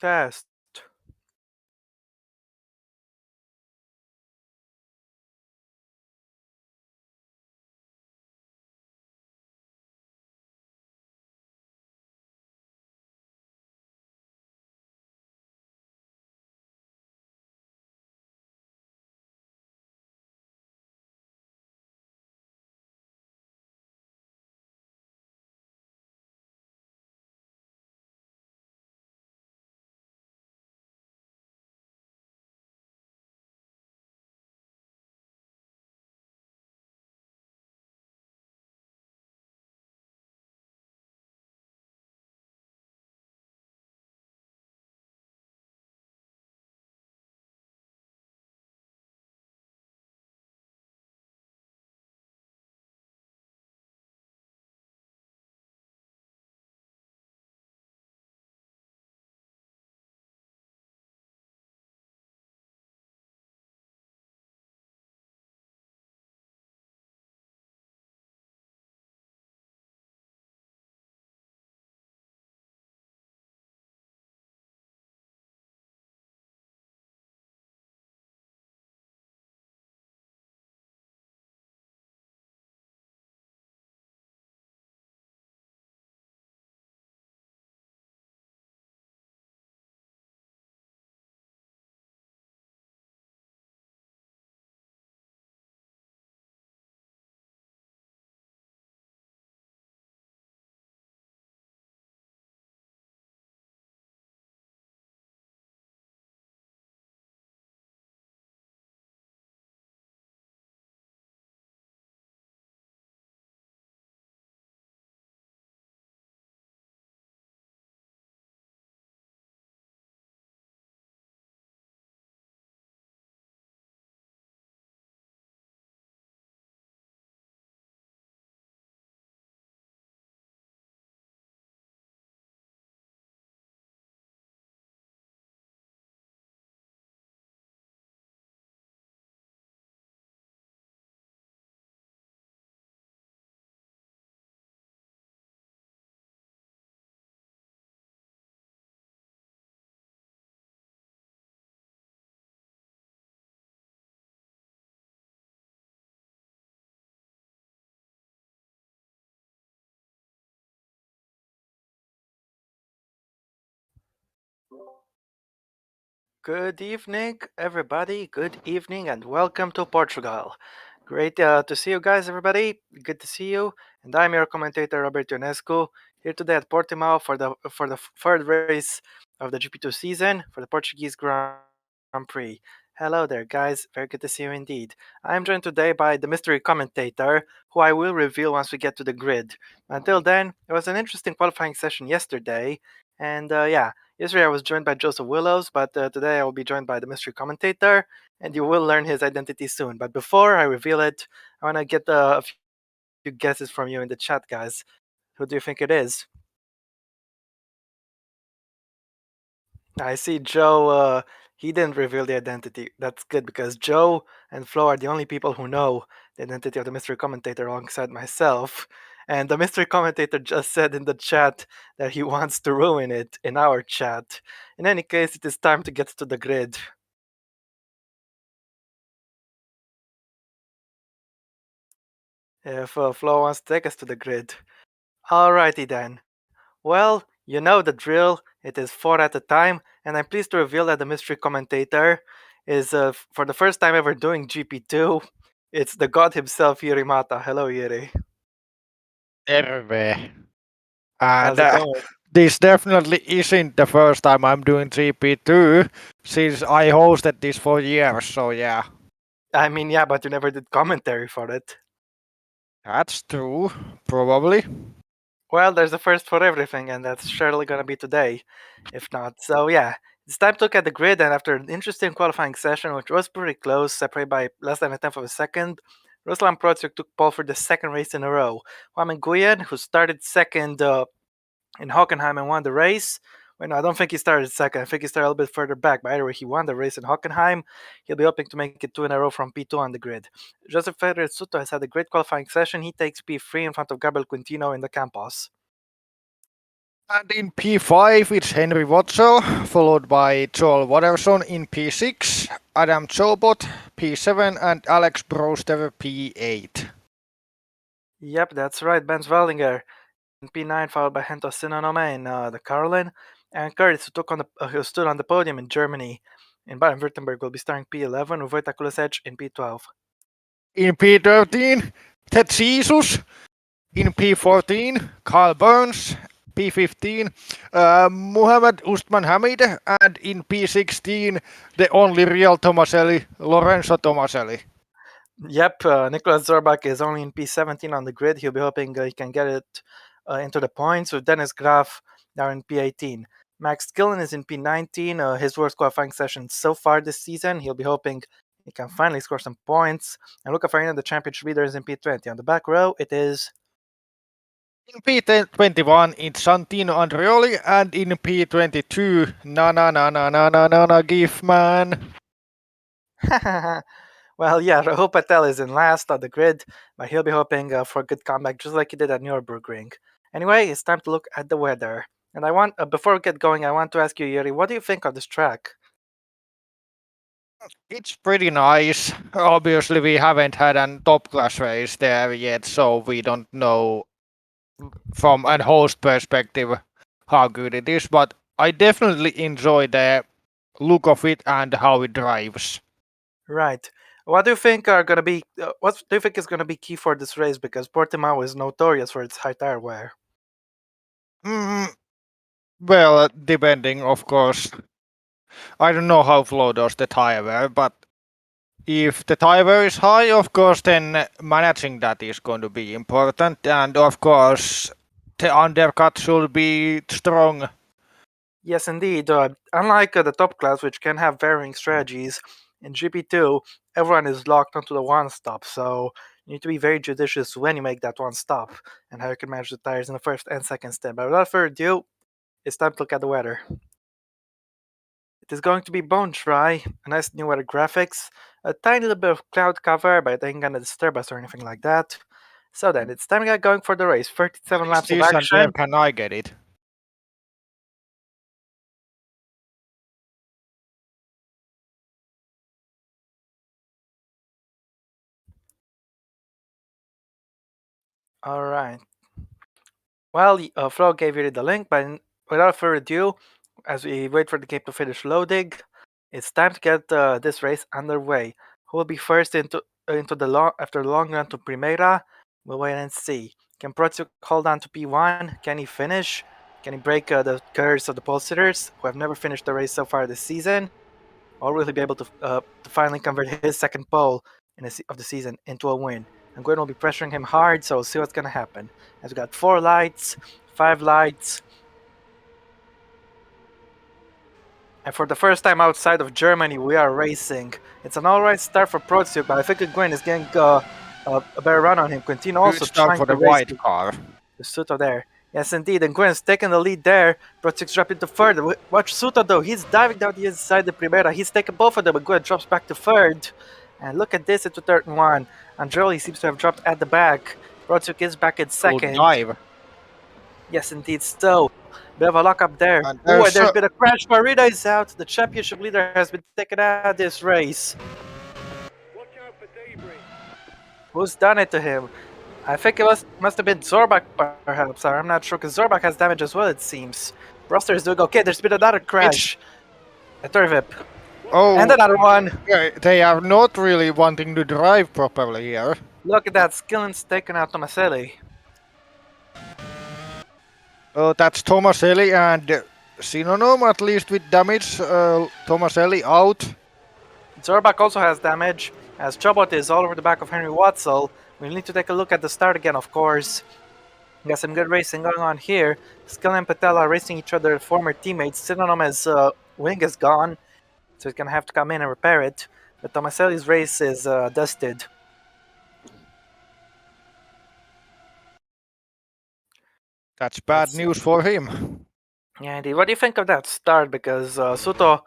Test. Good evening, everybody. Good evening, and welcome to Portugal. Great to see you guys, everybody. Good to see you. And I'm your commentator, Roberto Ionescu, here today at Portimao for the third race of the GP2 season for the Portuguese Grand Prix. Hello there, guys. Very good to see you indeed. I'm joined today by the mystery commentator, who I will reveal once we get to the grid. Until then, it was an interesting qualifying session yesterday, and yeah. Yesterday I was joined by Joseph Willows, but today I will be joined by the mystery commentator, and you will learn his identity soon. But before I reveal it, I want to get a few guesses from you in the chat, guys. Who do you think it is? I see Joe. He didn't reveal the identity. That's good because Joe and Flo are the only people who know the identity of the mystery commentator alongside myself. And the mystery commentator just said in the chat that he wants to ruin it in our chat. In any case, it is time to get to the grid. If Flo wants to take us to the grid. Alrighty then. Well, you know the drill. It is four at a time, and I'm pleased to reveal that the mystery commentator is, for the first time ever, doing GP2. It's the god himself, Yuri Mata. Hello, Yuri. Terve. And How's it going? this definitely isn't the first time I'm doing GP2 since I hosted this for years, so yeah. I mean, yeah, but you never did commentary for it. That's true, probably. Well, there's a first for everything, and that's surely gonna be today, if not. So yeah, it's time to look at the grid, and after an interesting qualifying session, which was pretty close, separated by less than a tenth of a second, Ruslan Procek took pole for the second race in a row. Juan Nguyen, who started second in Hockenheim and won the race. Well, no, I don't think he started second. I think he started a little bit further back. But either way, he won the race in Hockenheim. He'll be hoping to make it two in a row from P2 on the grid. Joseph Ferrer Soto has had a great qualifying session. He takes P3 in front of Gabriel Quintino in the Campos. And in P5, it's Henry Watzel, followed by Joel Watterson in P6, Adam Chobot P7, and Alex Broster P8. Yep, that's right, Ben Zwellinger in P9, followed by Hento Sinonome in the Carlin, and Curtis, who stood on the podium in Germany. In Baden-Württemberg will be starting P11 with Vojta Kulisec in P12. In P13, Ted Jesus. In P14, Carl Burns. P15, Muhammad Ustman Hamid. And in P16, the only real Tomaselli, Lorenzo Tomaselli. Yep, Nicholas Zorbach is only in P17 on the grid. He'll be hoping he can get it into the points with Dennis Graf now in P18. Max Gillen is in P19, his worst qualifying session so far this season. He'll be hoping he can finally score some points. And Luca Farina, the championship leader, is in P20. On the back row, it is. In P21, it's Santino Andreoli. And in P22, na Gifman. Well, yeah, Rahul Patel is in last on the grid, but he'll be hoping for a good comeback just like he did at Nürburgring. Anyway, it's time to look at the weather. And before we get going, I want to ask you, Yuri, what do you think of this track? It's pretty nice. Obviously, we haven't had a top class race there yet, so we don't know from a host perspective how good it is. But I definitely enjoy the look of it and how it drives. Right. What do you think are gonna be? What do you think is gonna be key for this race? Because Portimao is notorious for its high tire wear. Mm, well, depending, of course. I don't know how flawless the tire were, but if the tire wear is high, of course, then managing that is going to be important. And of course, the undercut should be strong. Yes, indeed. Unlike the top class, which can have varying strategies, in GP2, everyone is locked onto the one stop, so you need to be very judicious when you make that one stop and how you can manage the tires in the first and second stint. But without further ado, it's time to look at the weather. It is going to be bone dry, a nice new weather graphics, a tiny little bit of cloud cover, but it ain't gonna disturb us or anything like that. So then, it's time to get going for the race. 37 Is laps of this and where action. can I get it? Alright. Well, Flo gave you the link, but without further ado, as we wait for the game to finish loading, it's time to get this race underway. Who will be first into the long after the long run to Primera? We'll wait and see. Can Prozio hold on to P1? Can he finish? Can he break the curse of the pole sitters, who have never finished the race so far this season? Or will he be able to finally convert his second pole of the season into a win? And Gwen will be pressuring him hard, so we'll see what's going to happen. As we got 4 lights, 5 lights. And for the first time outside of Germany, we are racing. It's an alright start for Prozio, but I think Gwen is getting a better run on him. Quintino Good also start trying for to the race white car. the Suto there. Yes, indeed, and Gwen's taking the lead there. Prozio's dropping to third. Watch Suto though, he's diving down the inside the Primera. He's taking both of them, but Gwen drops back to third. And look at this into third and one. Androli seems to have dropped at the back. Prozio is back in Good second. dive. Yes, indeed, still. Bit of a lock up there. And Ooh, and there's there's been a crash. Marina is out. The championship leader has been taken out of this race. Who's done it to him? I think it must have been Zorbach, perhaps. I'm not sure, because Zorbach has damage as well, it seems. Broster is doing okay. There's been another crash. A Turvip. And another one. They are not really wanting to drive properly here. Look at that. Skillen's taken out Tomaselli. That's Tomaselli and Sinonom, at least with damage. Tomaselli out. Zorbach also has damage, as Chobot is all over the back of Henry Watzel. We'll need to take a look at the start again, of course. We got some good racing going on here. Skill and Patel are racing each other, former teammates. Sinonom's wing is gone, so he's going to have to come in and repair it. But Tomaselli's race is dusted. That's bad news for him. Yeah, indeed. What do you think of that start? Because Suto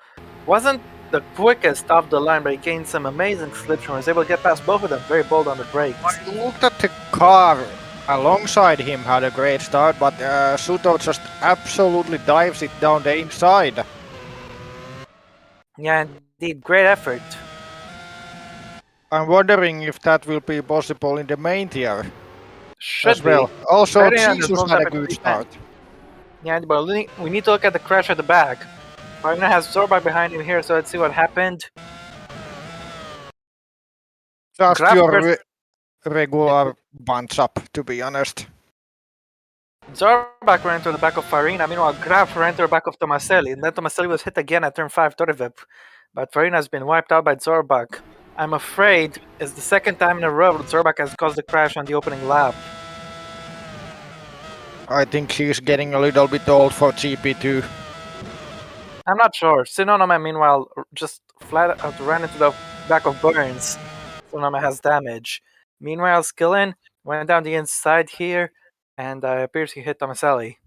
wasn't the quickest off the line, but he gained some amazing slips and was able to get past both of them. Very bold on the brakes. I looked at the car alongside him had a great start, but Suto just absolutely dives it down the inside. Yeah, indeed, great effort. I'm wondering if that will be possible in the main tier as Should well. be. Also, Ferdinand has Jesus moved had up a into good defense. start. Yeah, but we need to look at the crash at the back. Farina has Zorbak behind him here, so let's see what happened. Just Graf your first. regular bunch up, to be honest. Zorbak ran to the back of Farina. Meanwhile, Graf ran to the back of Tomaselli. And then Tomaselli was hit again at turn 5 Torevip. But Farina has been wiped out by Zorbak. I'm afraid it's the second time in a row that Zorbak has caused the crash on the opening lap. I think he's getting a little bit old for GP2. I'm not sure. Sinonoma, meanwhile, just flat out ran into the back of Burns. Sinonoma has damage. Meanwhile, Skillin went down the inside here, and appears he hit Tomaselli.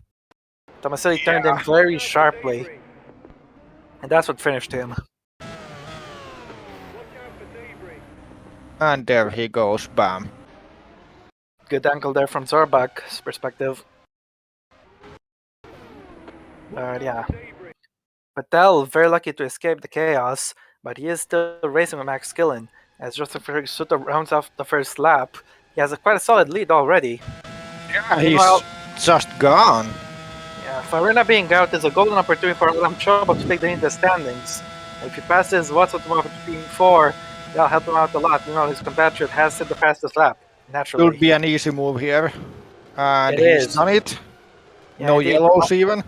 Tomaselli turned in Yeah. very sharply, and that's what finished him. And there he goes, bam. Good angle there from Zorbak's perspective. But yeah. Patel, very lucky to escape the chaos, but he is still racing with Max Skillin. As Joseph Sutter rounds off the first lap, he has quite a solid lead already. Yeah, Meanwhile, he's just gone. yeah, Farina being out is a golden opportunity for Adam Chobo to take the lead in the standings. If he passes Watson to GP4, that'll help him out a lot. Meanwhile, his compatriot has set the fastest lap, Should naturally. be an easy move here. And It he's is. done it. Yeah, No indeed. yellows even.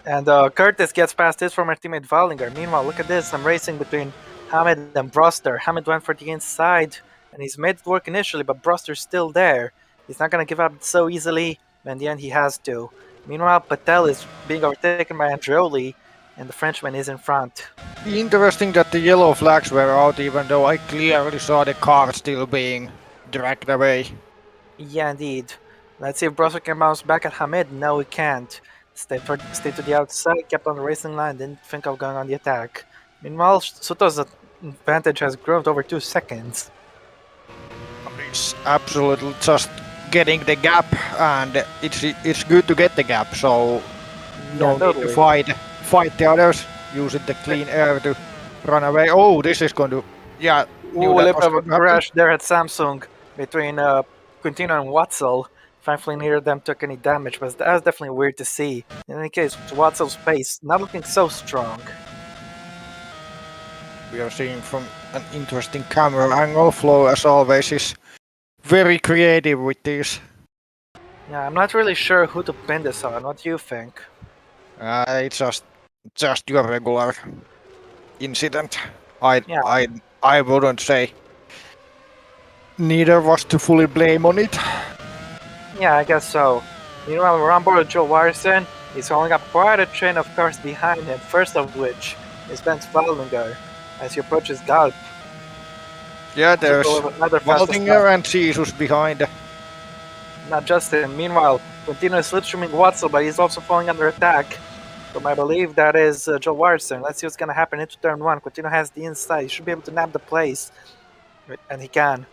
And Curtis gets past his former teammate Valdinger. Meanwhile, look at this. I'm racing between Hamid and Broster. Hamid went for the inside, and he's made it work initially, but Broster's still there. He's not going to give up so easily, but in the end, he has to. Meanwhile, Patel is being overtaken by Andreoli, and the Frenchman is in front. Interesting that the yellow flags were out, even though I clearly saw the car still being dragged away. Yeah, indeed. Let's see if Broster can bounce back at Hamid. No, he can't. Stay to the outside, kept on the racing line, didn't think of going on the attack. Meanwhile, Soto's advantage has grown to over 2 seconds. He's absolutely just getting the gap, and it's good to get the gap, so no Yeah, need totally. to fight the others, using the clean air to run away. Oh, this is going to... Yeah, knew Ooh, a that little was bit of a going to happen. crash there at Samsung between Quintino and Watzel. Thankfully, neither of them took any damage, but that was definitely weird to see. In any case, Watzel's pace not looking so strong. We are seeing from an interesting camera angle. Flo, as always, is very creative with these. Yeah, I'm not really sure who to pin this on. What do you think? It's just your regular incident. I Yeah. I wouldn't say neither was to fully blame on it. Yeah, I guess so. Meanwhile, we're on board with Joe Warson. He's holding up quite a train of cars behind him, first of which is Ben Spaldlinger as he approaches Galp. Yeah, there's Another fastest Waldinger and Jesus behind. Not just him. Meanwhile, Quintino is slipstreaming Watson, but he's also falling under attack. So I believe that is Joe Warson. Let's see what's going to happen into turn 1. Quintino has the inside. He should be able to nab the place. And he can.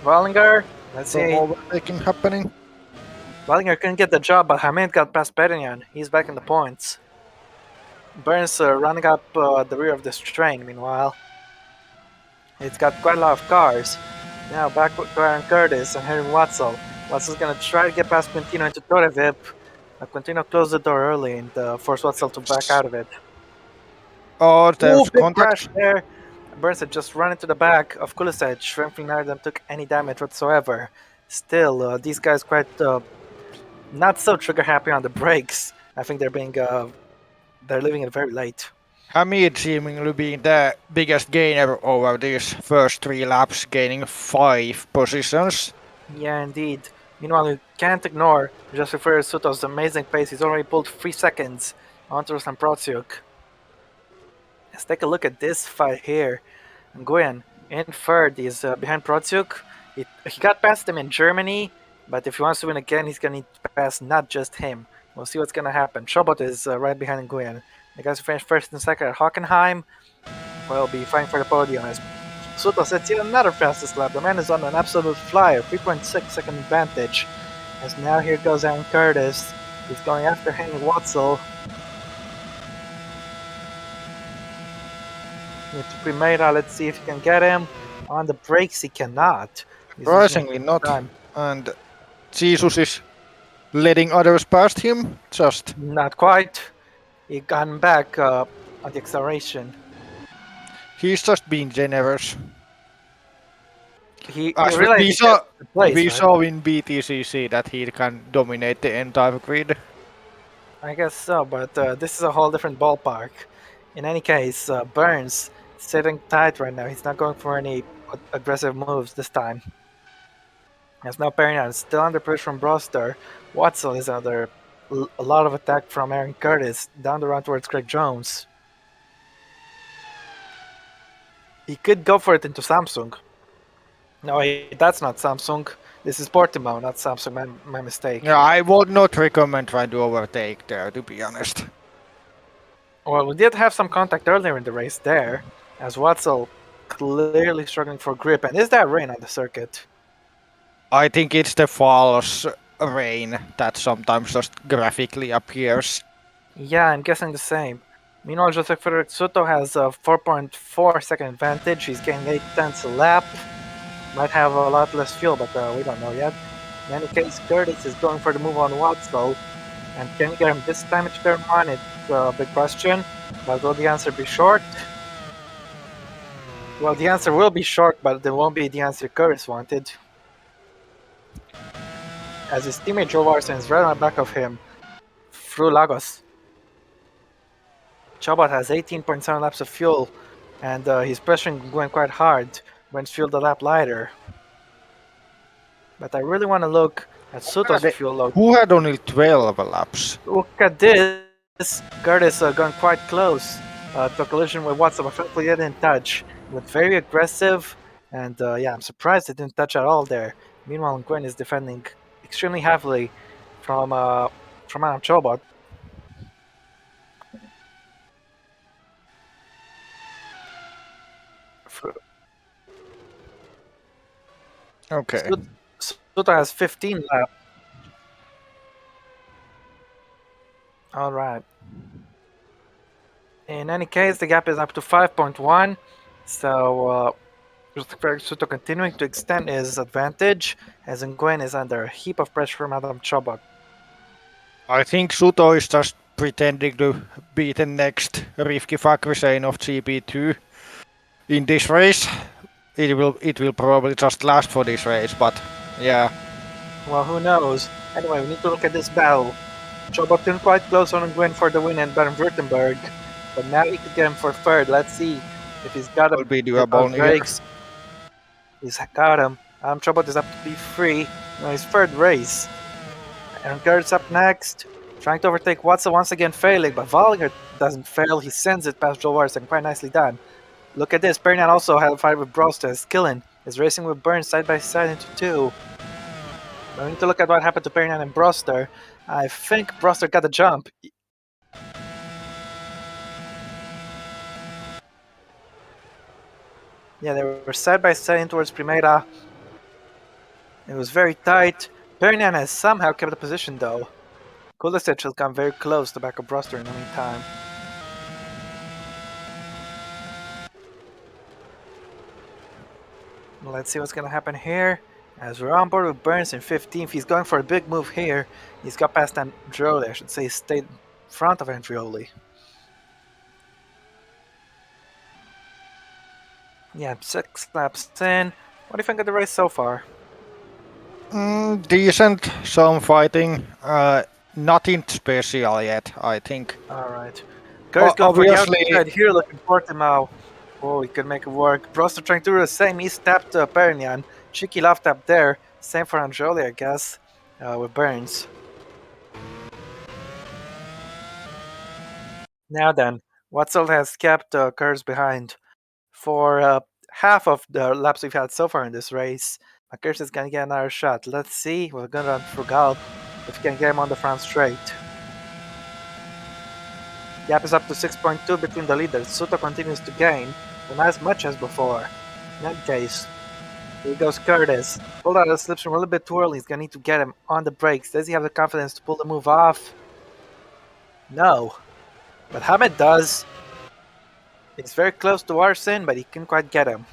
Wallinger, let's see. Overtaking happening. Wallinger couldn't get the job, but Hamid got past Perignon. He's back in the points. Burns running up the rear of this train, meanwhile. It's got quite a lot of cars. Now back with Aaron Curtis and Henry Watzel. Watzel's gonna try to get past Quintino into Torevip. Quintino closed the door early and forced Watzel to back out of it. Oh, there's Big contact. crash there. Burns had just run into the back of Kulisec. Thankfully, none of them took any damage whatsoever. Still, these guys quite not so trigger happy on the brakes. I think they're leaving it very late. Hamid seemingly being the biggest gainer over these first 3 laps, gaining 5 positions. Yeah, indeed. Meanwhile, you can't ignore Joseph Soto's amazing pace. He's already pulled 3 seconds onto Ruslan Protsiuk. Let's take a look at this fight here. Nguyen in third. He's behind Protsiuk. He got past him in Germany, but if he wants to win again, he's going to need to pass not just him. We'll see what's going to happen. Chobot is right behind Nguyen. The guys who finished first and second at Hockenheim will be fighting for the podium as Suto sets yet another fastest lap. The man is on an absolute flyer, 3.6 second advantage. As now here goes Aaron Curtis. He's going after Henry Watzel. Into Primera, let's see if he can get him. On the brakes, he cannot. He's losing Surprisingly not. time. And Jesus is letting others past him. Just Not quite. He got him back on the acceleration. he's just being generous. He As we, realized we he saw, gets the place, we right? saw in BTCC that he can dominate the entire grid. I guess so, but this is a whole different ballpark. In any case, Burns sitting tight right now. He's not going for any aggressive moves this time. As now Perignon is still under pressure from Broster. Watson is under a lot of attack from Aaron Curtis down the run towards Craig Jones. He could go for it into Samsung. No, wait, that's not Samsung. This is Portimao, not Samsung. My mistake. Yeah, I would not recommend trying to overtake there, to be honest. Well, we did have some contact earlier in the race there, as Watzel clearly struggling for grip. And is that rain on the circuit? I think it's the false rain that sometimes just graphically appears. Yeah, I'm guessing the same. Meanwhile, Joseph Frederick Soto has a 4.4 second advantage. He's gaining 8 tenths a lap. Might have a lot less fuel, but we don't know yet. In any case, Curtis is going for the move on Watzel. And can he get him this time into turn one? It's a big question. But will the answer be short? Well, the answer will be short, but it won't be the answer Curtis wanted. As his teammate Joe Larson is right on the back of him through Lagos. Chobot has 18.7 laps of fuel, and he's pressuring going quite hard when it's fueled a lap lighter. But I really want to look at Soto's fuel load. Who had only 12 laps? Look at this. Curtis going quite close to a collision with Watson, but thankfully he didn't touch. Went very aggressive, and yeah, I'm surprised it didn't touch at all there. Meanwhile, Nguyen is defending extremely heavily from Adam Chobot. Okay. Soto has 15 laps. All right. In any case, the gap is up to 5.1. So Soto continuing to extend his advantage, as Nguyen is under a heap of pressure from Adam Chobot. I think Suto is just pretending to be the next Rivki Fakrisen of GP2 in this race. It will probably just last for this race, but yeah. Well, who knows? Anyway, we need to look at this battle. Chobot didn't quite close on Nguyen for the win in Baden-Württemberg, but now he could get him for third. Let's see if he's got him. Will be doable here. Brakes. He's got him. Chobot is up to P3. Now his third race. And Gert's up next. Trying to overtake Watson once again, failing, but Vollinger doesn't fail. He sends it past Joel Larson. Quite nicely done. Look at this. Perignon also had a fight with Broster. Skillen is racing with Burns side by side into two. But we need to look at what happened to Perignon and Broster. I think Broster got a jump. Yeah, they were side by side in towards Primera. It was very tight. Perignon has somehow kept the position though. Kulisic has come very close to back up Broster in the meantime. Let's see what's going to happen here. As we're on board with Burns in 15th, he's going for a big move here. He's got past Andrioli, I should say, he stayed in front of Andrioli. Yeah, 6 laps in. What do you think of the race so far? Decent, some fighting. Nothing special yet, I think. Alright. Curtis going for the Obviously, outside here, looking for Portimao. Oh, he could make it work. Broster trying to do the same. He tapped Perignon. Cheeky left tap there. Same for Andrioli, I guess, with Burns. Now then, Watzel has kept Kurz behind for half of the laps we've had so far in this race. Kurz is going to get another shot. Let's see. We're going to run Frugal if we can get him on the front straight. Gap is up to 6.2 between the leaders. Suto continues to gain, but not as much as before. In that case, here goes Curtis. Pulled out of the slipstream a little bit too early. He's gonna need to get him on the brakes. Does he have the confidence to pull the move off? No. But Hamid does. He's very close to Arsen, but he can't quite get him.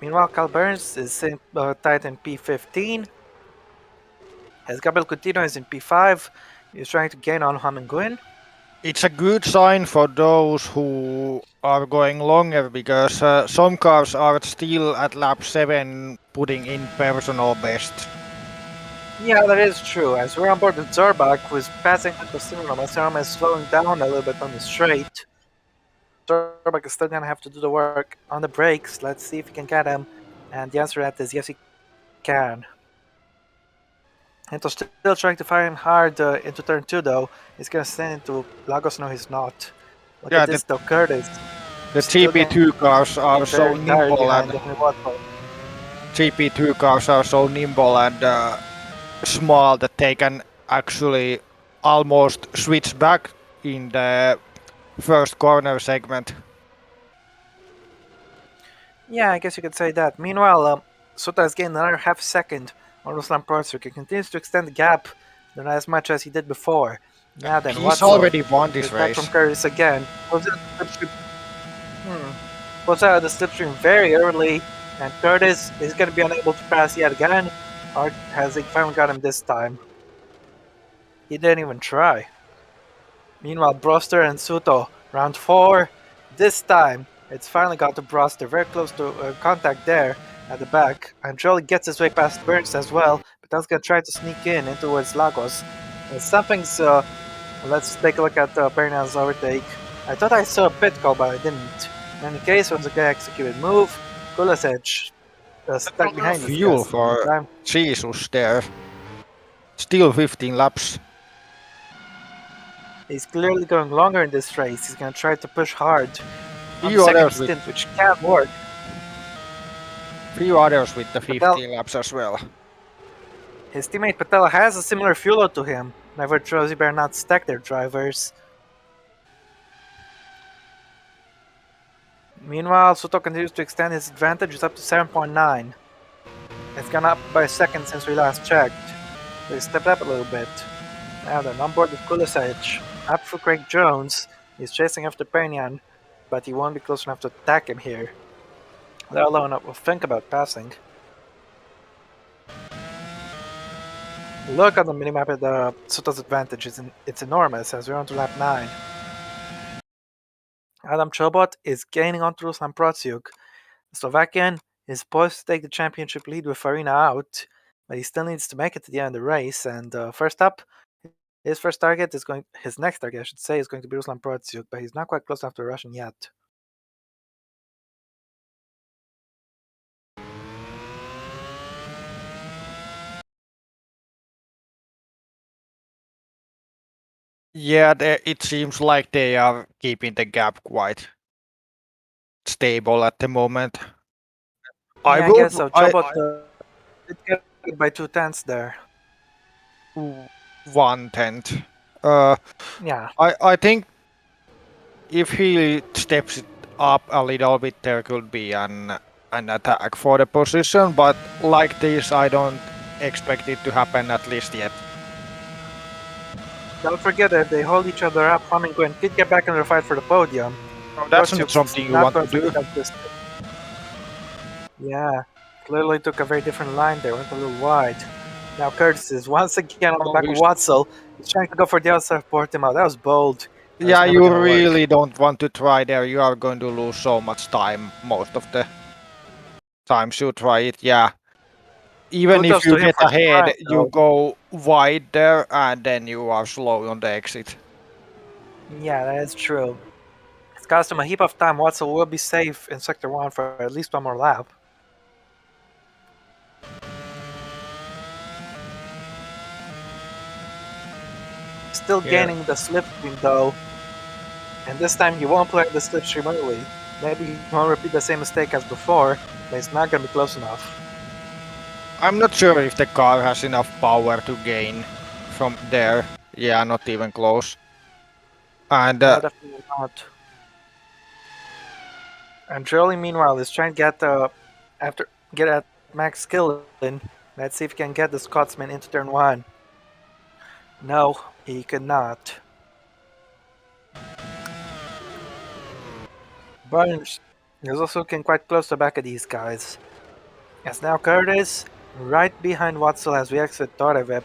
Meanwhile, Cal Burns is tied in P15. As Gabriel Coutinho is in P5. He's trying to gain on Hamanguin. It's a good sign for those who are going longer because some cars are still at lap 7 putting in personal best. Yeah, that is true. As we're on board with Zorbach, who is passing Costinho, Masarama is slowing down a little bit on the straight. Zorbach is still gonna have to do the work on the brakes. Let's see if he can get him. And the answer to that is yes, he can. Anto's still trying to fire him hard into turn 2, though. He's gonna stand into Lagos. No, he's not. Look Yeah, at this, though. Curtis. the Still GP2 cars are so very tired nimble behind and Watford. GP2 cars are so nimble and small that they can actually almost switch back in the first corner segment. Yeah, I guess you could say that. Meanwhile, Suta has gained another half second on Ruslan Protsuk. He continues to extend the gap, not as much as he did before. Now then, He's Watson already won this is back from race. Curtis again. Pulls out the slipstream. Pulls out of the slipstream very early, and Curtis is going to be unable to pass yet again. Or has he finally got him this time? He didn't even try. Meanwhile, Broster and Suto, round 4. This time, it's finally got to Broster, very close to contact there at the back. And Jolie gets his way past Burns as well, but that's going to try to sneak in towards Lagos. Something's. Let's take a look at Bernal's overtake. I thought I saw a pit call, but I didn't. In any case, it was a good executed move. Kulasic stuck behind these Fuel guys. for Jesus there. Still 15 laps. He's clearly going longer in this race. He's going to try to push hard on Few the second others stint, which can work. Few others with the 15 laps as well. His teammate Patella has a similar fuel load to him. Never Josie better not stack their drivers. Meanwhile, Soto continues to extend his advantage. It's up to 7.9. It's gone up by a second since we last checked. They stepped up a little bit. Now they're on board with Kulisic. Up for Craig Jones. He's chasing after Penyan, but he won't be close enough to attack him here. Let alone will think about passing. Look at the minimap at the Soto's advantage. It's enormous as we're on to lap 9. Adam Chobot is gaining onto Ruslan Protsiuk. The Slovakian is poised to take the championship lead with Farina out, but he still needs to make it to the end of the race. And first up, his next target, I should say, is going to be Ruslan Protsiuk, but he's not quite close enough to the Russian yet. Yeah, it seems like they are keeping the gap quite stable at the moment. I guess so. Chobot did get it by 2/10 there. 1/10. Yeah. I think if he steps it up a little bit, there could be an attack for the position, but like this, I don't expect it to happen at least yet. Don't forget that if they hold each other up, Hamanguin could get back in the fight for the podium. That's not something you want to do. Yeah, clearly took a very different line there, went a little wide. Now Curtis is once again on the back of Watzel. He's trying to go for the outside of Portimao. That was bold. Yeah, you really don't want to try there. You are going to lose so much time most of the times you try it. Yeah. Even if you get ahead, you go wide there and then you are slow on the exit. Yeah, that is true. It's cost him a heap of time. Watzel will be safe in Sector 1 for at least one more lap. Still gaining the slipstream though. And this time he won't play the slipstream early. Maybe he won't repeat the same mistake as before, but it's not going to be close enough. I'm not sure if the car has enough power to gain from there. Yeah, not even close. And No, definitely not. And Jolie, meanwhile, is trying to get at max skill in. Let's see if he can get the Scotsman into turn one. No, he could not. Burns is also looking quite close to the back of these guys. As now Curtis, right behind Watson as we exit Torevip.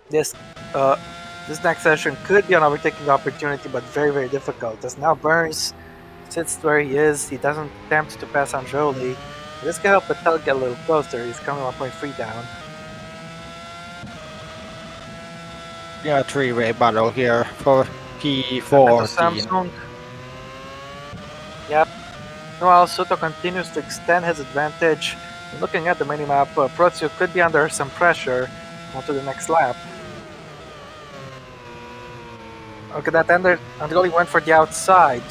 This uh, this next session could be an overtaking opportunity, but very, very difficult. As now Burns sits where he is, he doesn't attempt to pass on Jolie. This can help Patel get a little closer. He's coming 1.3 down. yeah, three-way battle here for Beto P14. Samsung. Yep. Meanwhile, Soto continues to extend his advantage. Looking at the minimap, Prozio could be under some pressure onto the next lap. Okay, that Androli went for the outside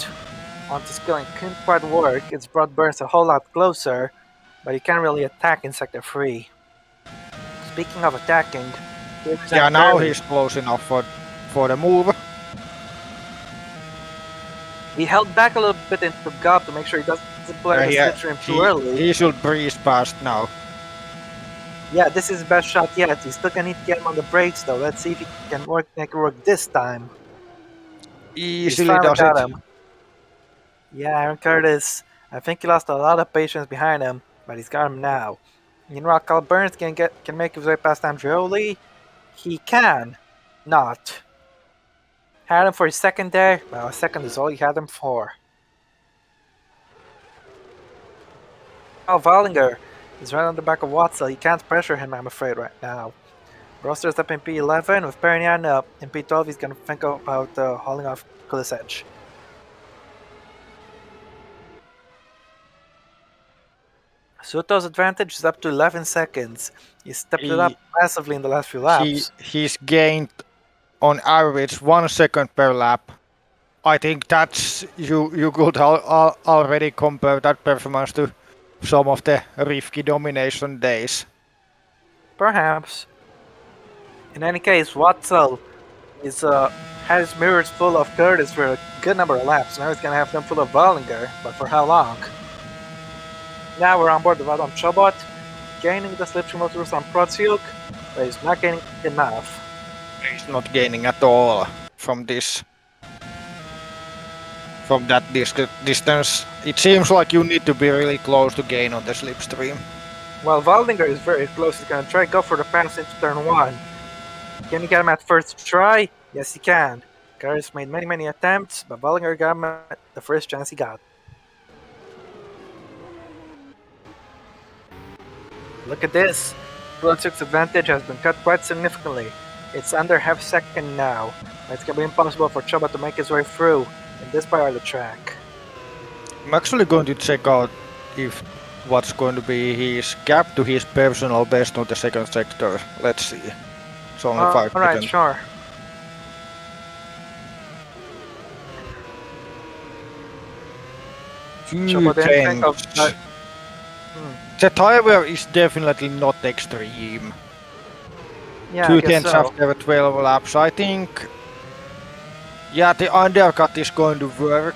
onto skill and couldn't quite work. It's brought Burns a whole lot closer, but he can't really attack in Sector 3. Speaking of attacking, here's Yeah, now Curly. he's close enough for the move. He held back a little bit into Gob to make sure he doesn't play the slipstream too early. He should breeze past now. Yeah, this is his best shot yet. He's still gonna need to get him on the brakes though. Let's see if he can make it work this time. He's Easily finally does it. got him. Yeah, Aaron Curtis. I think he lost a lot of patience behind him, but he's got him now. You know, Carl Burns can make his way past Andreoli. He can not. Had him for his second there. Well, a second is all he had him for. Oh, Wallinger is right on the back of Watson. He can't pressure him, I'm afraid, right now. Broster's up in P11 with Perignan up in P12. He's going to think about hauling off Kulisevich. Soto's advantage is up to 11 seconds. He stepped it up massively in the last few laps. He's gained on average 1 second per lap. I think that's you could already compare that performance to some of the Rivki domination days. Perhaps. In any case, Watzel is has mirrors full of Curtis for a good number of laps. Now he's gonna have them full of Wallinger, but for how long? Now we're on board with Adam Chobot, gaining the slipstream motors on Protsiuk, but he's not gaining enough. He's not gaining at all from this. From that distance, it seems like you need to be really close to gain on the slipstream. Well, Waldinger is very close. He's gonna try to go for the pass into turn 1. Can he get him at first try? Yes, he can. Curtis made many attempts, but Waldinger got him at the first chance he got. Look at this. Protsiuk's advantage has been cut quite significantly. It's under half second now. It's gonna be impossible for Chobot to make his way through in this part of the track. I'm actually going to check out if what's going to be his gap to his personal best on the second sector. Let's see. It's only 5 Alright, seconds. sure. Chobot didn't think of that. The tire wear is definitely not extreme. Yeah, 2 I guess tenths so. after 12 laps. I think, yeah, the undercut is going to work,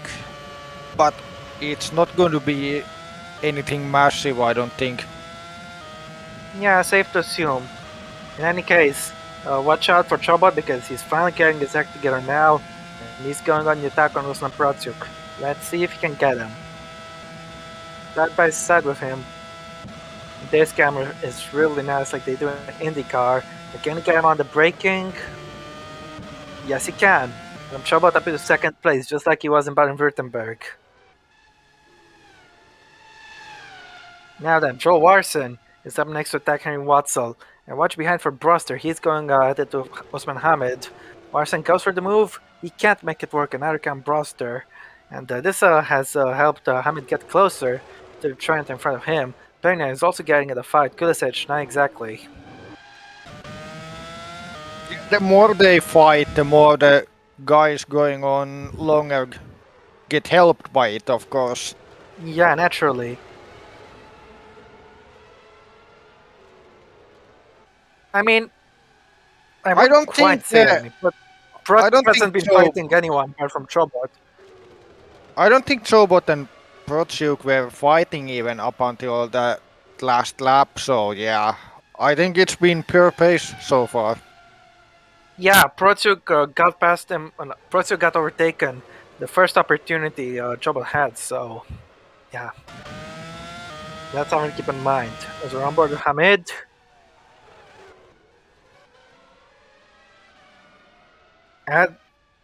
but it's not going to be anything massive, I don't think. Yeah, safe to assume. In any case, watch out for Chobot because he's finally getting his act together now, and he's going on the attack on Ruslan Protsiuk. Let's see if he can get him. Side by side with him. This camera is really nice like they do in IndyCar. But can he get him on the braking? Yes, he can. And Chobot up in second place, just like he was in Baden-Württemberg. Now then, Joel Warson is up next to attack Henry Watzel. And watch behind for Broster. He's going headed to Osman Hamid. Warson goes for the move. He can't make it work, and neither can Broster. And this has helped Hamid get closer to the Trent in front of him. Pernia is also getting in the fight. Kulisevich, not exactly. The more they fight, the more the guys going on longer get helped by it, of course. Yeah, naturally. I mean, I don't quite think say any, but Prost I don't think hasn't been so. fighting anyone apart from Chobot. I don't think Chobot and Protsuk were fighting even up until the last lap. So yeah, I think it's been pure pace so far. Yeah, Protsuk got past him. Protsuk got overtaken the first opportunity Chobot had. So yeah, that's something to keep in mind. As we're on board with Hamid, and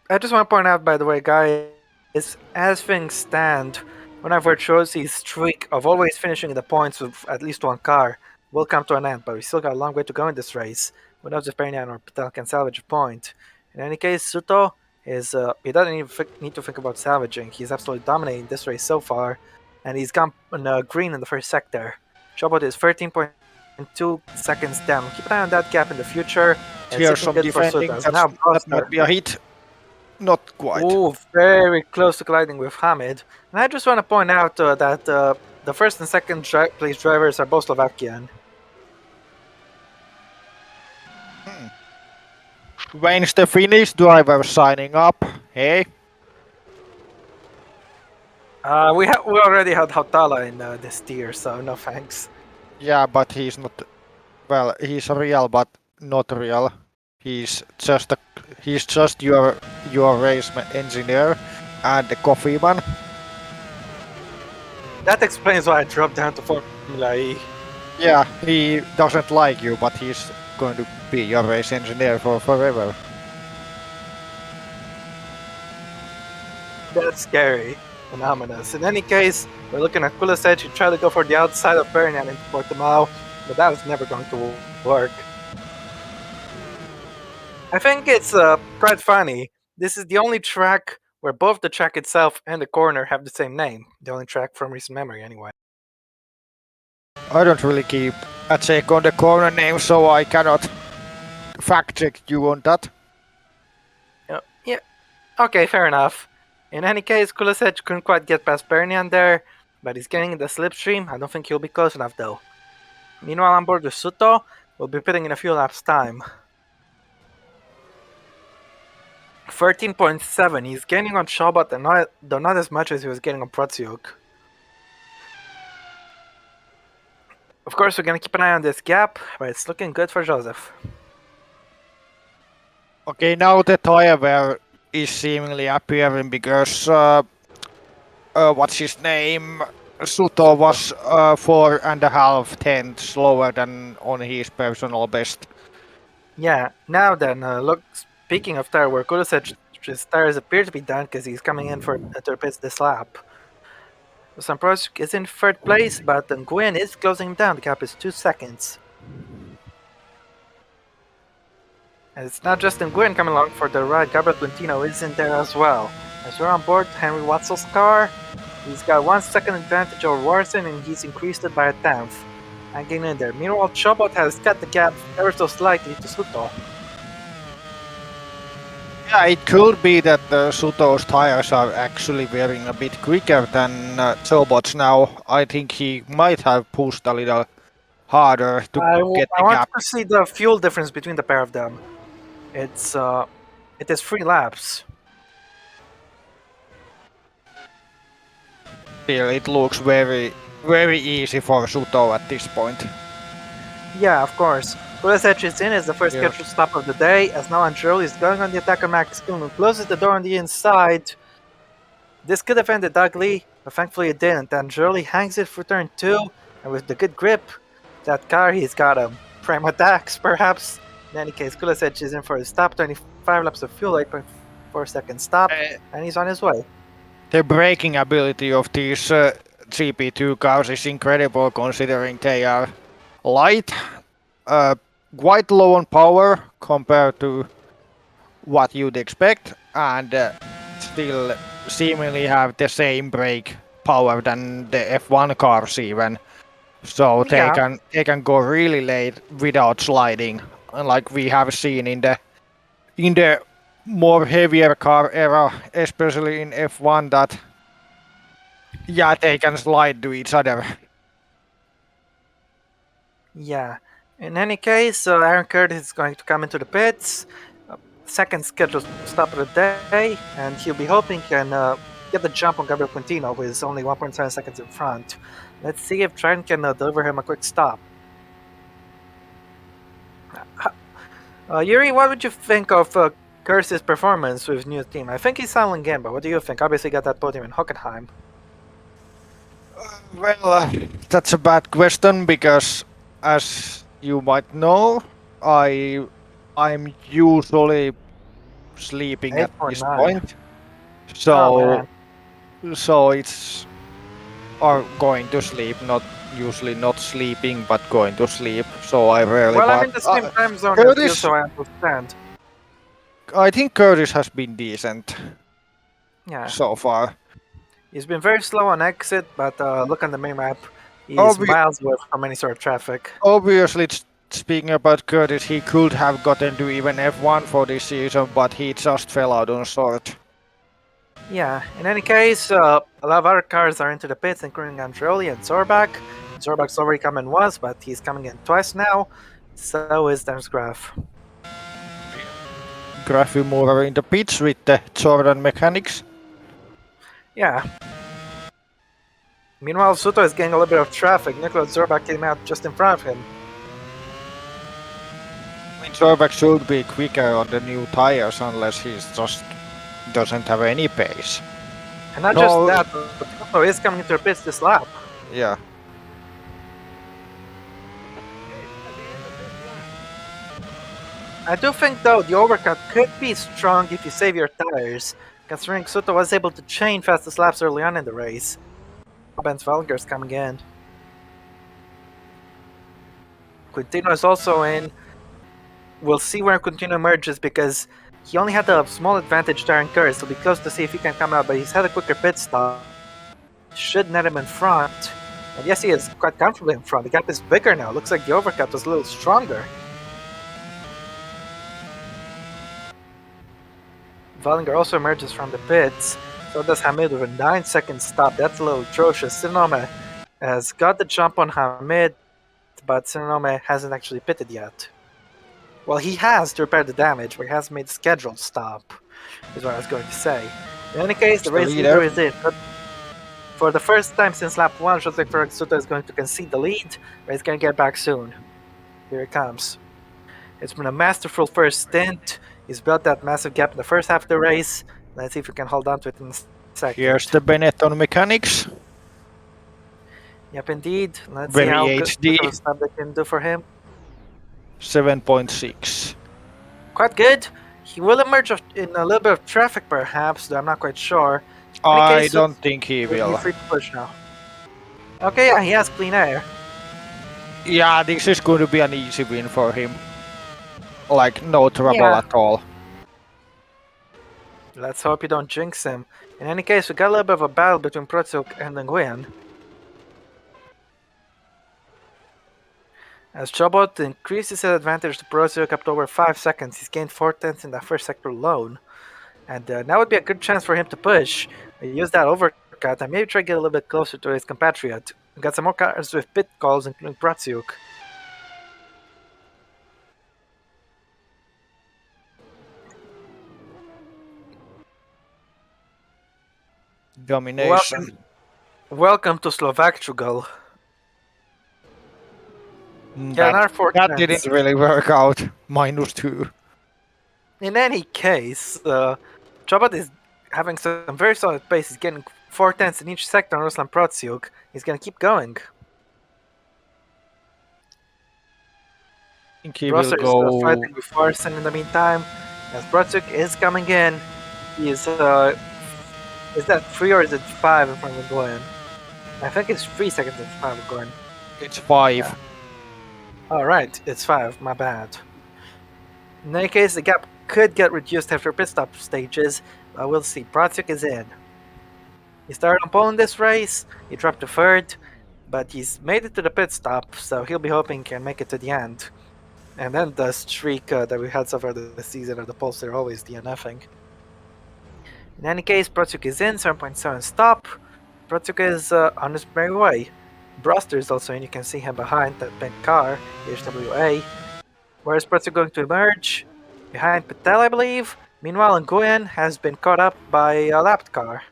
I just want to point out, by the way, guys, as things stand, whenever Trozzi's streak of always finishing in the points with at least one car will come to an end, but we still got a long way to go in this race. Who knows if Pernian or Patel can salvage a point? In any case, Suto is he doesn't even need to think about salvaging. He's absolutely dominating this race so far, and he's gone green in the first sector. Chobot is 13.2 seconds down. Keep an eye on that gap in the future. It's Here's looking some good for defending. Suto. As now That might Buster. be a hit. Not quite. Ooh, very close to colliding with Hamid. And I just want to point out that the first and second place drivers are both Slovakian. When's the Finnish driver signing up? Hey? We already had Hautala in this tier, so no thanks. Yeah, but he's not. Well, he's real, but not real. He's just a. He's just your race engineer and the coffee man. That explains why I dropped down to Formula E. Yeah, he doesn't like you, but he's going to be your race engineer for forever. That's scary and ominous. In any case, we're looking at Kulisevich. He tried to go for the outside of Pernian into Portimao, but that was never going to work. I think it's quite funny. This is the only track where both the track itself and the corner have the same name. The only track from recent memory, anyway. I don't really keep a check on the corner name, so I cannot fact check you on that. Yeah. Okay, fair enough. In any case, Kulisevich couldn't quite get past Pernian there, but he's getting in the slipstream. I don't think he'll be close enough, though. Meanwhile, on board with Suto, we'll be pitting in a few laps' time. 13.7. He's gaining on Shobot, and though not as much as he was getting on Protsiuk. Of course, we're gonna keep an eye on this gap, but it's looking good for Joseph. Okay, now the tire wear is seemingly appearing because what's his name? Suto was 4.5 tenths lower than on his personal best. Yeah, now then, look, speaking of tire wear, Kulisevic's tires appear to be done because he's coming in for to pits this lap. Samprosuk is in third place, but Nguyen is closing him down. The gap is 2 seconds. And it's not just Nguyen coming along for the ride, Gabriel Quintino is in there as well. As we're on board Henry Watsel's car, he's got 1 second advantage over Warson and he's increased it by a tenth. Hanging in there. Meanwhile, Chobot has cut the gap ever so slightly to Suto. Yeah, it could be that Suto's tires are actually wearing a bit quicker than Chobot's now. I think he might have pushed a little harder to get I the want gap. to see the fuel difference between the pair of them. It is 3 laps. Still, it looks very, very easy for Suto at this point. Yeah, of course. Kulisevich is in as the first Yes. scheduled stop of the day, as now Androli is going on the attack on Max Kuhn, who closes the door on the inside. This could have ended ugly, but thankfully it didn't. Androli hangs it for turn 2, and with the good grip, that car, he's got a prime attacks, perhaps. In any case, Kulisevich is in for his stop, 25 laps of fuel, 8.4 second stop, and he's on his way. The braking ability of these GP2 cars is incredible considering they are light, quite low on power compared to what you'd expect, and still seemingly have the same brake power than the F1 cars even. So Yeah. they can go really late without sliding, like we have seen in the more heavier car era, especially in F1, that yeah, they can slide to each other. Yeah. In any case, Aaron Curtis is going to come into the pits. second scheduled stop of the day, and he'll be hoping he can get the jump on Gabriel Quintino, who is only 1.7 seconds in front. Let's see if Trent can deliver him a quick stop. Yuri, what would you think of Kurtz's performance with his new team? I think he's selling in, but what do you think? Obviously, got that podium in Hockenheim. Well, that's a bad question because, as you might know, I'm usually sleeping at this 8.9. point. Oh, So man. so it's or going to sleep, not usually not sleeping, but going to sleep. So I rarely. Well, I'm But in the same time zone as you, Curtis, so I understand. I think Curtis has been decent Yeah. so far. He's been very slow on exit, but look on the main map. He's Obvi- miles away from any sort of traffic. Obviously, speaking about Curtis, he could have gotten to even F1 for this season, but he just fell out on short. Yeah, in any case, a lot of other cars are into the pits, including Andreoli and Zorbak. Zorbak's already come in once, but he's coming in twice now. So is Dennis Graf. Graffy mover in the pits with the Jordan mechanics. Yeah. Meanwhile, Suto is getting a little bit of traffic. Nicolas Zorbak came out just in front of him. I mean, Jorback should be quicker on the new tires unless he just doesn't have any pace. And not No. just that, but Suto is coming into the pits this lap. Yeah. I do think, though, the overcut could be strong if you save your tires, considering Suto was able to chain fastest laps early on in the race. Benz Valger's coming in. Quintino is also in. We'll see where Quintino emerges because he only had a small advantage there in Kurz. It'll be close to see if he can come out, but he's had a quicker pit stop. Should net him in front. And yes, he is quite comfortably in front. The gap is bigger now. Looks like the overcut was a little stronger. Wallinger also emerges from the pits. So does Hamid with a 9-second stop. That's a little atrocious. Sinome has got the jump on Hamid, but Sinome hasn't actually pitted yet. Well, he has to repair the damage, but he hasn't made the scheduled stop, is what I was going to say. In any case, the race leader is in. But for the first time since lap 1, it looks like Ferg Suto is going to concede the lead, but he's going to get back soon. Here it comes. It's been a masterful first stint. He's built that massive gap in the first half of the race. Let's see if we can hold on to it in the second. Here's the Benetton mechanics. Yep, indeed. Let's Very see how HD. good of a stop they can do for him. 7.6. Quite good. He will emerge in a little bit of traffic, perhaps, though I'm not quite sure. I don't think he will. He's free to push now. Okay, yeah, he has clean air. Yeah, this is going to be an easy win for him. Like, no trouble Yeah. at all. Let's hope you don't jinx him. In any case, we got a little bit of a battle between Protsuk and Nguyen. As Chobot increases his advantage to Protsuk up to over 5 seconds, he's gained 4 tenths in that first sector alone. And now would be a good chance for him to push. Use that overcut and maybe try to get a little bit closer to his compatriot. We got some more cars with pit calls, including Protsuk. Domination. Welcome to Slovakchugal. Yeah, another 4 That tenths. didn't really work out. -2. In any case, Chobot is having some very solid pace. He's getting 4 tenths in each sector on Ruslan Protsiuk. He's gonna keep going. I think he Brosser will is go. fighting with Larson in the meantime. As Protsiuk is coming in, he is that 3 or is it 5 in front of Goyen? I think it's 3 seconds in front of Goyen. It's 5. Yeah. Alright, it's 5, my bad. In any case, the gap could get reduced after pit stop stages, but we'll see. Protsiuk is in. He started on pole in this race, he dropped to 3rd, but he's made it to the pit stop, so he'll be hoping he can make it to the end. And then the streak that we had so far this season of the poles, they're always DNFing. In any case, Protsuk is in, 7.7 stop. Protsuk is on his merry way. Broster is also in, you can see him behind that pink car, HWA. Where is Protsuk going to emerge? behind Patel, I believe. Meanwhile, Nguyen has been caught up by a lapped car.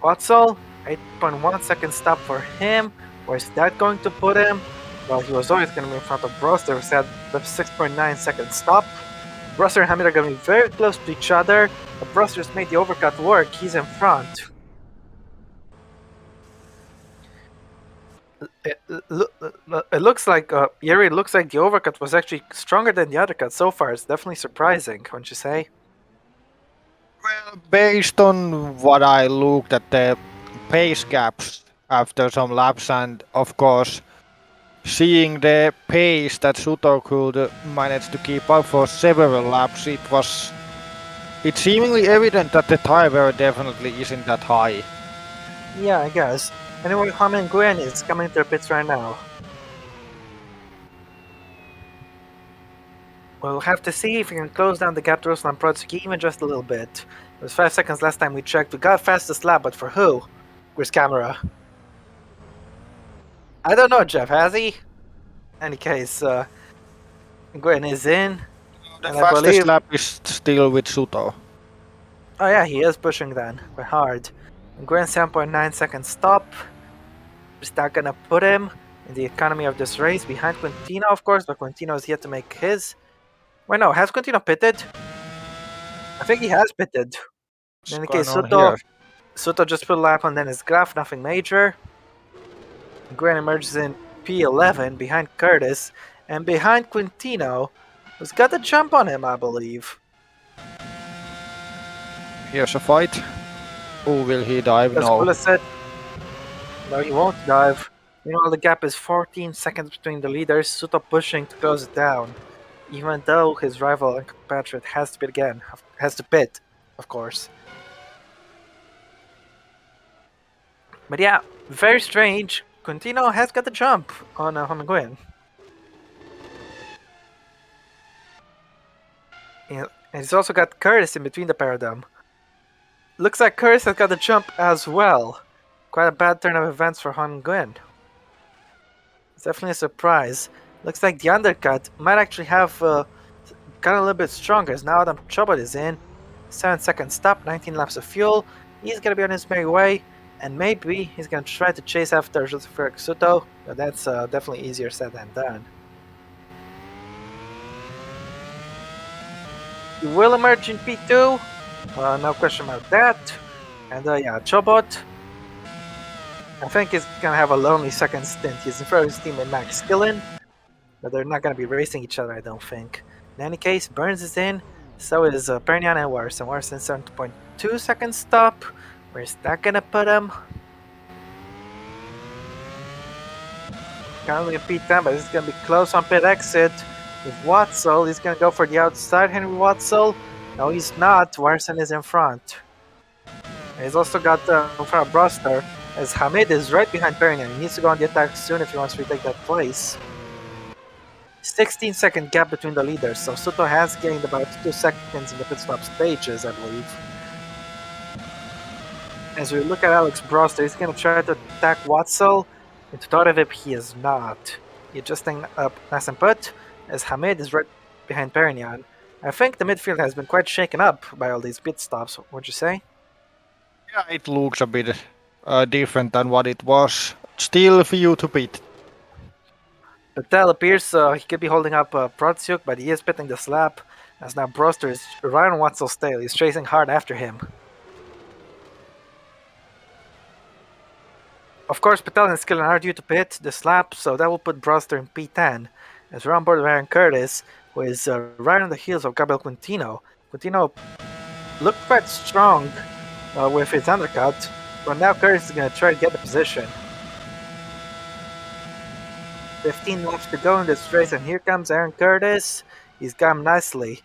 Watzel, 8.1 second stop for him. Where's that going to put him? Well, he was always going to be in front of Broster, who had the 6.9 second stop. Broster and Hamid are going to be very close to each other, but Broster's made the overcut work. He's in front. It looks like Yuri looks like the overcut was actually stronger than the undercut so far. It's definitely surprising, wouldn't you say? Well, based on what I looked at the pace gaps after some laps, and of course, seeing the pace that Suto could manage to keep up for several laps, it's seemingly evident that the tire definitely isn't that high. Yeah, I guess. Anyway, Haman Nguyen is coming to the pits right now. We'll have to see if we can close down the gap to Ruslan Protsky even just a little bit. It was 5 seconds last time we checked. We got fastest lap, but for who? Where's camera? I don't know, Jeff. Has he? Any case, Nguyen is in. The And I fastest believe... lap is still with Suto. Oh yeah, he is pushing then. Quite hard. Nguyen 7.9 second stop. Is that gonna put him in the economy of this race behind Quintino, of course, but Quintino is yet to make his. Wait, no, has Quintino pitted? I think he has pitted. In What's any going case, on here? Soto just put a lap on Dennis Graf, nothing major. Nguyen emerges in P11 behind Curtis, and behind Quintino, who's got the jump on him, I believe. Here's a fight. Who will he dive? As No. said, no, he won't dive. Meanwhile, the gap is 14 seconds between the leaders, Soto pushing to close it down. Even though his rival and compatriot has to pit again. Has to pit, of course. But yeah, very strange. Quintino has got the jump on Nguyen. And he's also got Curtis in between the pair of them. Looks like Curtis has got the jump as well. Quite a bad turn of events for Nguyen. It's definitely a surprise. Looks like the undercut might actually have got a little bit stronger as now Adam Chobot is in. 7-second stop, 19 laps of fuel. He's gonna be on his merry way, and maybe he's gonna try to chase after Joseph Suto, but that's definitely easier said than done. He will emerge in P2, no question about that. And yeah, Chobot, I think he's gonna have a lonely second stint. He's in front of his teammate Max Skillen, but they're not gonna be racing each other, I don't think. In any case, Burns is in, so is Pernian and Warson. Warson 7.2 second stop. Where's that gonna put him? Currently in P10, but this is gonna be close on pit exit. With Watzel, he's gonna go for the outside. Henry Watzel. No, he's not. Warson is in front. And he's also got in front of Broster, as Hamid is right behind Pernian. He needs to go on the attack soon if he wants to retake that place. 16-second gap between the leaders, so Suto has gained about 2 seconds in the pit stop stages, I believe. As we look at Alex Broster, he's going to try to attack Watzel. Into Torevip, he is not. He's just staying up nice and put, as Hamid is right behind Perignon. I think the midfield has been quite shaken up by all these pit stops, would you say? Yeah, it looks a bit different than what it was. Still few to beat. Patel appears he could be holding up Protsyuk, but he is pitting the slap, as now Broster is right on Watzel's tail. He's chasing hard after him. Of course, Patel and Skillen are due to pit the slap, so that will put Broster in P10. As we're on board with Aaron Curtis, who is right on the heels of Gabriel Quintino. Quintino looked quite strong with his undercut, but now Curtis is going to try to get the position. 15 laps to go in this race, and here comes Aaron Curtis. He's got him nicely.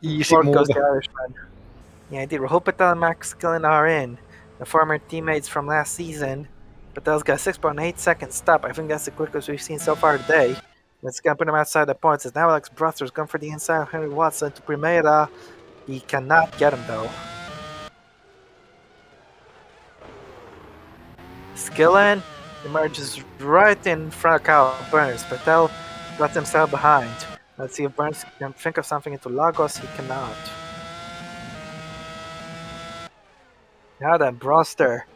Easy move. Goes the Irishman. Yeah, indeed. Rahul Patel and Max Skillen are in. The former teammates from last season. Patel's got 6.8 second stop. I think that's the quickest we've seen so far today. It's going to put him outside the points. As now Alex Broster's going for the inside of Henry Watson to Primera. He cannot get him though. Skillen emerges right in front of Kyle Burns. Patel got himself behind. Let's see if Burns can think of something into Lagos. He cannot. Now that Broster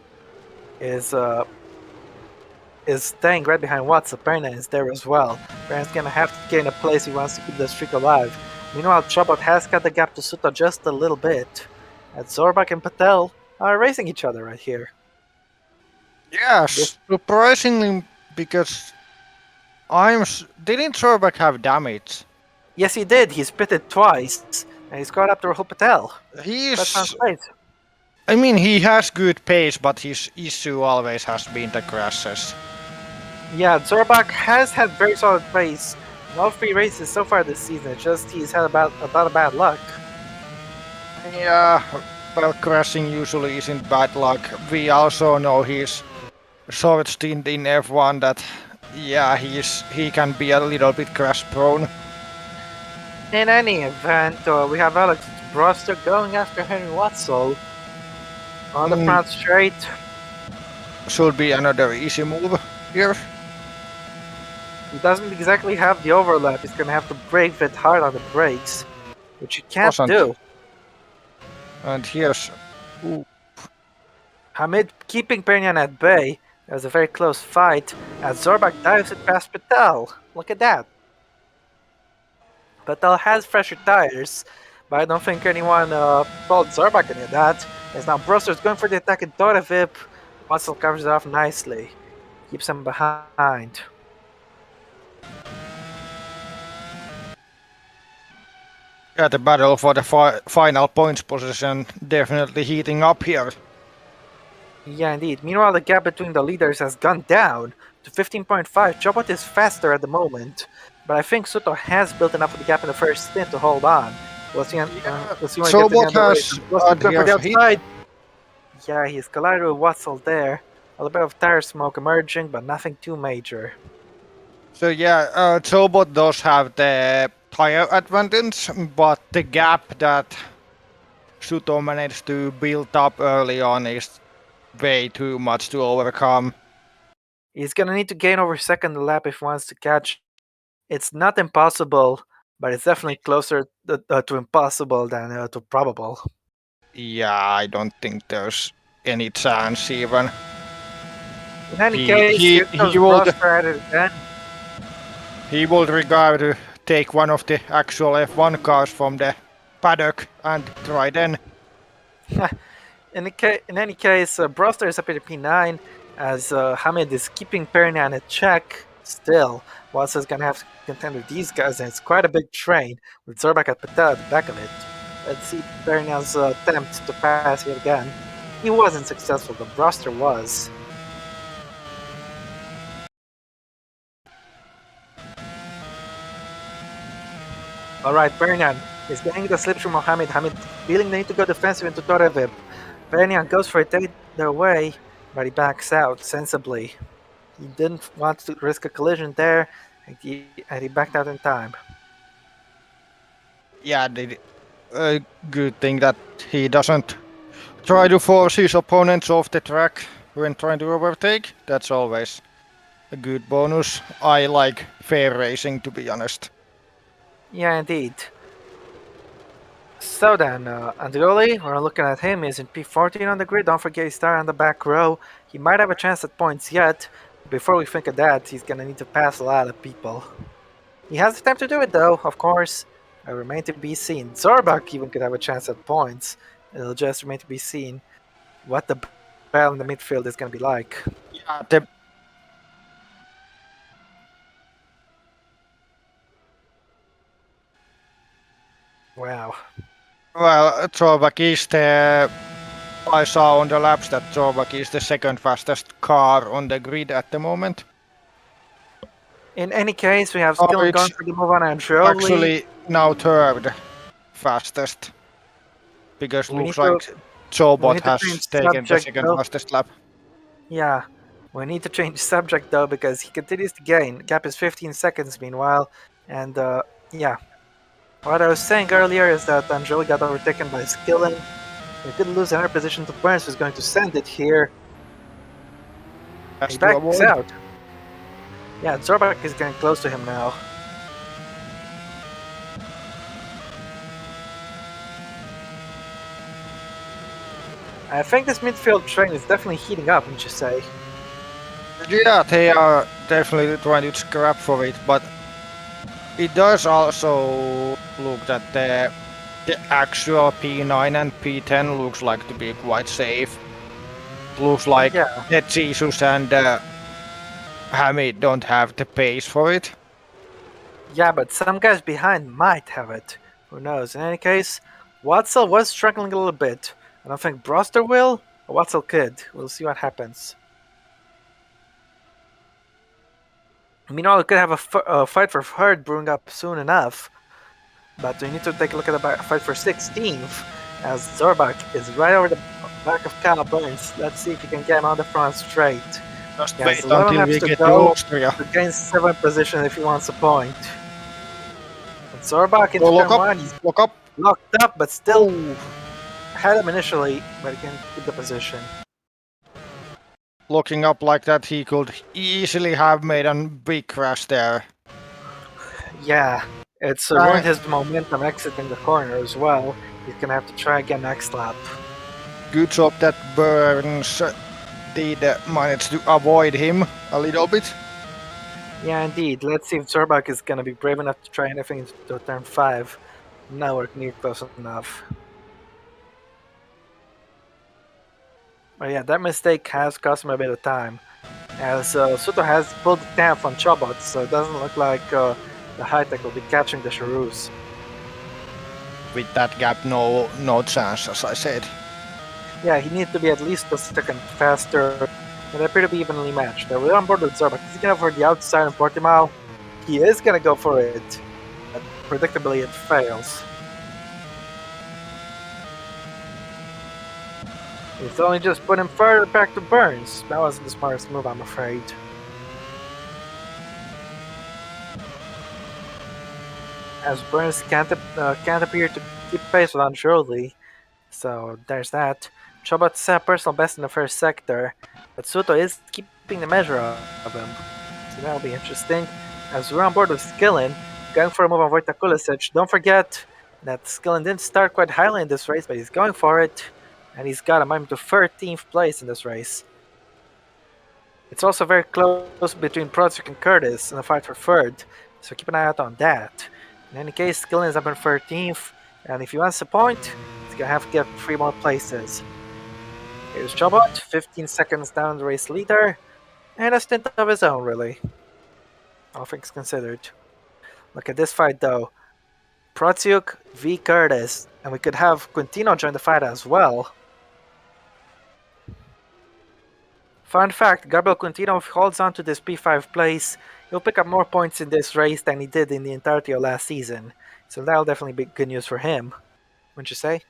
is staying right behind Watson. Perna is there as well. Perna's gonna have to gain a place if he wants to keep the streak alive. Meanwhile, Chobot has cut the gap to Suta just a little bit. And Zorbak and Patel are racing each other right here. This Yes, surprisingly, because didn't Sorback have damage? Yes, he did. He's pitted twice, and he's caught up to Rahul Patel. That sounds He's, great. I mean, he has good pace, but his issue always has been the crashes. Yeah, Zorbak has had very solid pace in all three races so far this season. It's just he's had about bad luck. Yeah, well, crashing usually isn't bad luck. We also know his short stint in F1 that, yeah, he can be a little bit crash prone. In any event, we have Alex Broster going after Henry Watzel on the front straight. Should be another easy move here. He doesn't exactly have the overlap. He's gonna have to brake it hard on the brakes, which he can't Doesn't. do. And here's... Ooh. Hamid keeping Pernian at bay. It was a very close fight as Zorbak dives it past Patel. Look at that. Patel has fresher tires, but I don't think anyone told Zorbak any of that. As now Broster's going for the attack in Torevip. Watzel covers it off nicely. Keeps him behind. Yeah, the battle for the final points position definitely heating up here. Yeah, indeed. Meanwhile, the gap between the leaders has gone down to 15.5. Chobot is faster at the moment, but I think Suto has built enough of the gap in the first stint to hold on. We'll see when he gets to the end of the race. Going for the outside. Yeah, he's collided with Watzel there. A little bit of tire smoke emerging, but nothing too major. So yeah, Chobot does have the tire advantage, but the gap that Suto managed to build up early on is way too much to overcome. He's gonna need to gain over second lap if he wants to catch. It's not impossible, but it's definitely closer to impossible than to probable. Yeah, I don't think there's any chance even. In any case, here comes Broster at it again. He will regard to take one of the actual F1 cars from the paddock and try then. In any case, Broster is up at P9 as Hamid is keeping Pernian at check still. Watson is going to have to contend with these guys, and it's quite a big train with Zorbak at Patel at the back of it. Let's see Pernian's attempt to pass yet again. He wasn't successful, but Broster was. Alright, Pernian is getting the slip from Mohammed. Hamid feeling the need to go defensive into Torevib. Pernian goes for it their way, but he backs out sensibly. He didn't want to risk a collision there, and he backed out in time. Yeah, a good thing that he doesn't try to force his opponents off the track when trying to overtake. That's always a good bonus. I like fair racing, to be honest. Yeah, indeed. So then, Andrioli, we're looking at him, is in P14 on the grid. Don't forget he's starting on the back row. He might have a chance at points yet. Before we think of that, he's gonna need to pass a lot of people. He has the time to do it though, of course. It remains to be seen. Zorbak even could have a chance at points. It'll just remain to be seen what the battle in the midfield is gonna be like. Yeah, Wow. Well, Zorbak is I saw on the laps that Zorbak is the second fastest car on the grid at the moment. In any case, we have Skill going for the move on Andrioli. Actually, now third fastest. Because looks like Zobot has taken the second fastest lap. Yeah, we need to change subject though because he continues to gain. Gap is 15 seconds meanwhile. And yeah. What I was saying earlier is that Andrioli got overtaken by Skillen. He could lose another position to Burns, who's going to send it here. Has He to backs avoid. out. Yeah, Zorbak is getting close to him now. I think this midfield train is definitely heating up, wouldn't you say? Yeah, they are definitely trying to scrap for it, but it does also look that the actual P9 and P10 looks like to be quite safe. Looks like Yeah, that Jesus and Hamid don't have the pace for it. yeah, but some guys behind might have it. Who knows? In any case, Watzel was struggling a little bit. I don't think Broster will, or Watzel could. We'll see what happens. Meanwhile, we could have a fight for third brewing up soon enough, but we need to take a look at the fight for 16th, as Zorbak is right over the back of Kyle Burns. Let's see if he can get him on the front straight. Just He has wait 11 until laps we to get to go Austria. to gain 7th position if he wants a point. And Zorbak into So lock turn up, 1, he's lock up. locked up, but still Oh, had him initially, but he can keep the position. locking up like that, he could easily have made a big crash there. Yeah, it's ruined his momentum exiting the corner as well. He's gonna have to try again next lap. Good job that Burns did manage to avoid him a little bit. Yeah, indeed. Let's see if Zorbak is gonna be brave enough to try anything into turn 5. No, we're near close enough. But yeah, that mistake has cost him a bit of time. As Suto has pulled the camp on Chobot, so it doesn't look like the high-tech will be catching the Charus. With that gap, no chance, as I said. Yeah, he needs to be at least a second faster, and they appear to be evenly matched. We're on board with Zorbak. He's gonna go for the outside in Portimao. He is gonna go for it, but predictably it fails. It's only just put him further back to Burns. That wasn't the smartest move, I'm afraid. As Burns can't appear to keep pace with Anjoli, so there's that. Chobot set personal best in the first sector, but Suto is keeping the measure of him, so that'll be interesting. As we're on board with Skillin, going for a move on Wojtek Kulisic. Don't forget that Skillin didn't start quite highly in this race, but he's going for it, and he's got a moment to 13th place in this race. It's also very close between Prozik and Curtis in the fight for third, so keep an eye out on that. In any case, Skillin is up in 13th, and if he wants a point, he's gonna have to get 3 more places. Here's Chobot, 15 seconds down the race leader, and a stint of his own, really. All things considered. Look at this fight, though. Protsiuk v Curtis, and we could have Quintino join the fight as well. Fun fact, Gabriel Quintino holds on to this P5 place. He'll pick up more points in this race than he did in the entirety of last season. So that'll definitely be good news for him, wouldn't you say?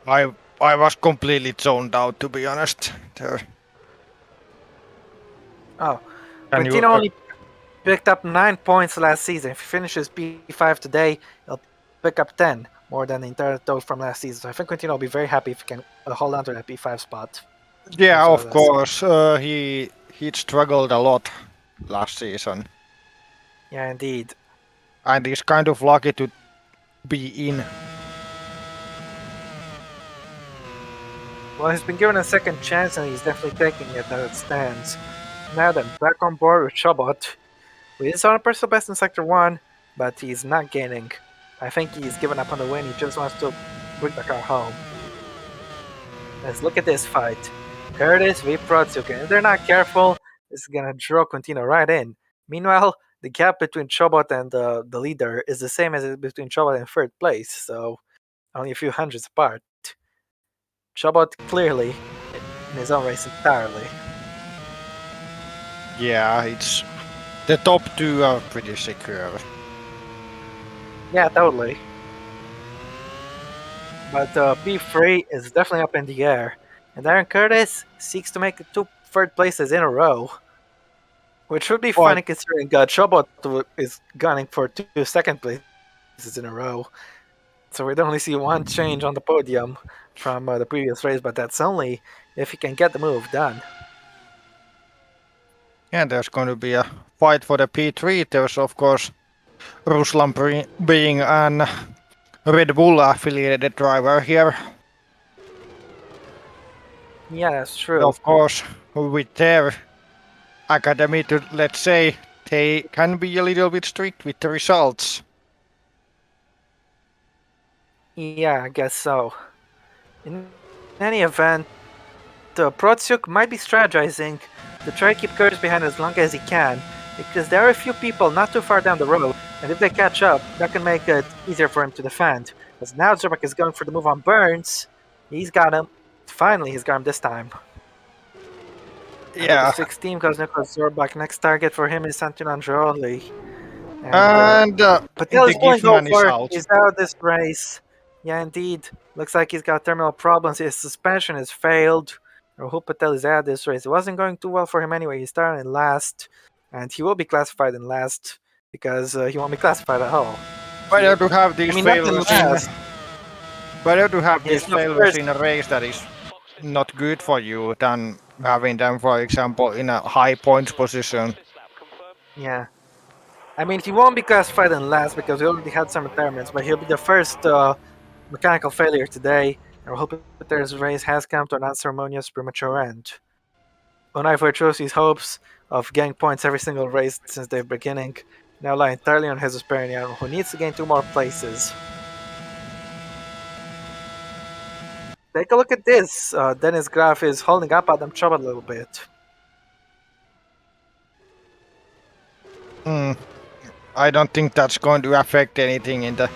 I was completely zoned out, to be honest. There. Oh, Can you? Quintino only picked up 9 points last season. If he finishes P5 today, he'll pick up 10, more than the entire total from last season. So I think Quintino will be very happy if he can hold on to that P5 spot. Yeah, So of course. He struggled a lot last season, yeah, indeed. and he's kind of lucky to be in. Well, he's been given a second chance, and he's definitely taking it as it stands. Now then, back on board with Chobot. He is on a personal best in Sector 1, but he's not gaining. I think he's given up on the win, he just wants to bring the car home. Let's look at this fight. Curtis v Protsuk, and if they're not careful, this is gonna draw Quintino right in. Meanwhile, the gap between Chobot and the leader is the same as it between Chobot and third place, so only a few hundreds apart. Chobot clearly in his own race entirely. Yeah, it's the top 2 are pretty secure. Yeah, totally. But P3 is definitely up in the air, and Aaron Curtis seeks to make 2 third places in a row, which would be But funny considering Chobot is gunning for 2 second places in a row. So we'd only see one change on the podium from the previous race, but that's only if he can get the move done. Yeah, there's going to be a fight for the P3. There's, of course, Ruslan being an Red Bull affiliated driver here. Yeah, that's true. Of course, with their academy, to let's say, they can be a little bit strict with the results. Yeah, I guess so. In any event, Protsiuk might be strategizing to try to keep Curtis behind as long as he can, because there are a few people not too far down the road, and if they catch up, that can make it easier for him to defend. As now Zerbeck is going for the move on Burns, he's got him. Finally, he's got him this time. And with the Yeah, 16 goes Nicholas Zerbeck. Next target for him is Santino Andreoli. and Patel the is going gift to go man is for it. out. He's out of this race. Yeah, indeed. Looks like he's got terminal problems. His suspension has failed. Rahul Patel is out of this race. It wasn't going too well for him anyway. He started in last, and he will be classified in last because he won't be classified at all. Better to have I these mean, not in failures in. last. Better to have these He's the failures first. in a race that is not good for you than having them, for example, in a high points position. Yeah. I mean, he won't be classified in last because he already had some retirements, but he'll be the first mechanical failure today. And we're hoping that his race has come to an unceremonious premature end. Unai Virtuosi's hopes of getting points every single race since the beginning now lie entirely on Jesus Perignon, who needs to gain 2 more places. Take a look at this. Dennis Graf is holding up Adam Chubb a little bit. Hmm. I don't think that's going to affect anything in the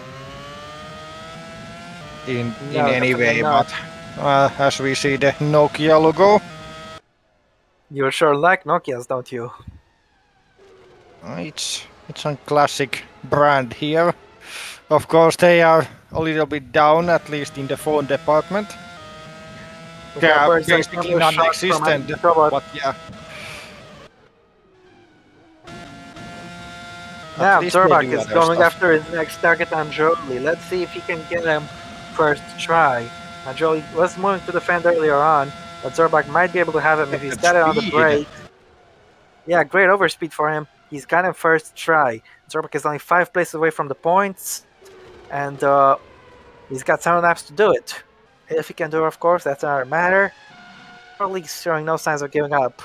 in No, any definitely way. not. But as we see the Nokia logo, You sure like Nokia's, don't you? it's a classic brand here. Of course, they are a little bit down, at least in the phone department. We They got are Burns and basically combo shot from non-existent. Adam Chubb. But yeah, at Now least they Zurbach do is other going stuff. after his next target, Anjoli. Let's see if he can get him first try. Anjoli was moving to defend earlier on, but Zurbach might be able to have him if he's At got it on the speed. break. Yeah, great overspeed for him. He's got him first try. Zurbach is only 5 places away from the points, and he's got 7 laps to do it. If he can do it, of course, that's another matter. Probably showing no signs of giving up.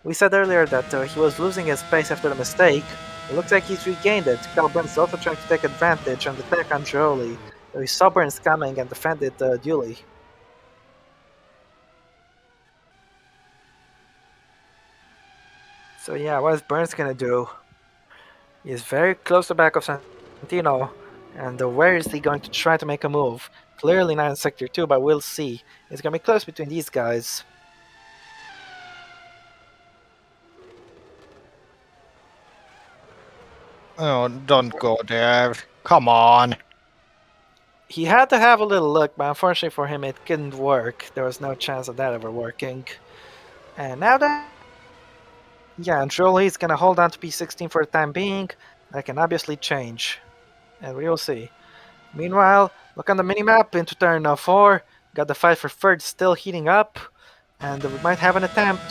We said earlier that he was losing his pace after the mistake. It looks like he's regained it. Carl Burns is also trying to take advantage and attack Angioli. He saw Burns coming and defended duly. So yeah, what is Burns gonna do? He's very close to the back of Santino, and where is he going to try to make a move? Clearly not in Sector 2, but we'll see. It's gonna be close between these guys. Oh, don't go there. Come on. He had to have a little luck, but unfortunately for him, it couldn't work. There was no chance of that ever working. And now that, yeah, and Jolie gonna hold on to P16 for the time being. That can obviously change, and we will see. Meanwhile, look on the minimap into turn 4. Got the fight for third still heating up, and we might have an attempt.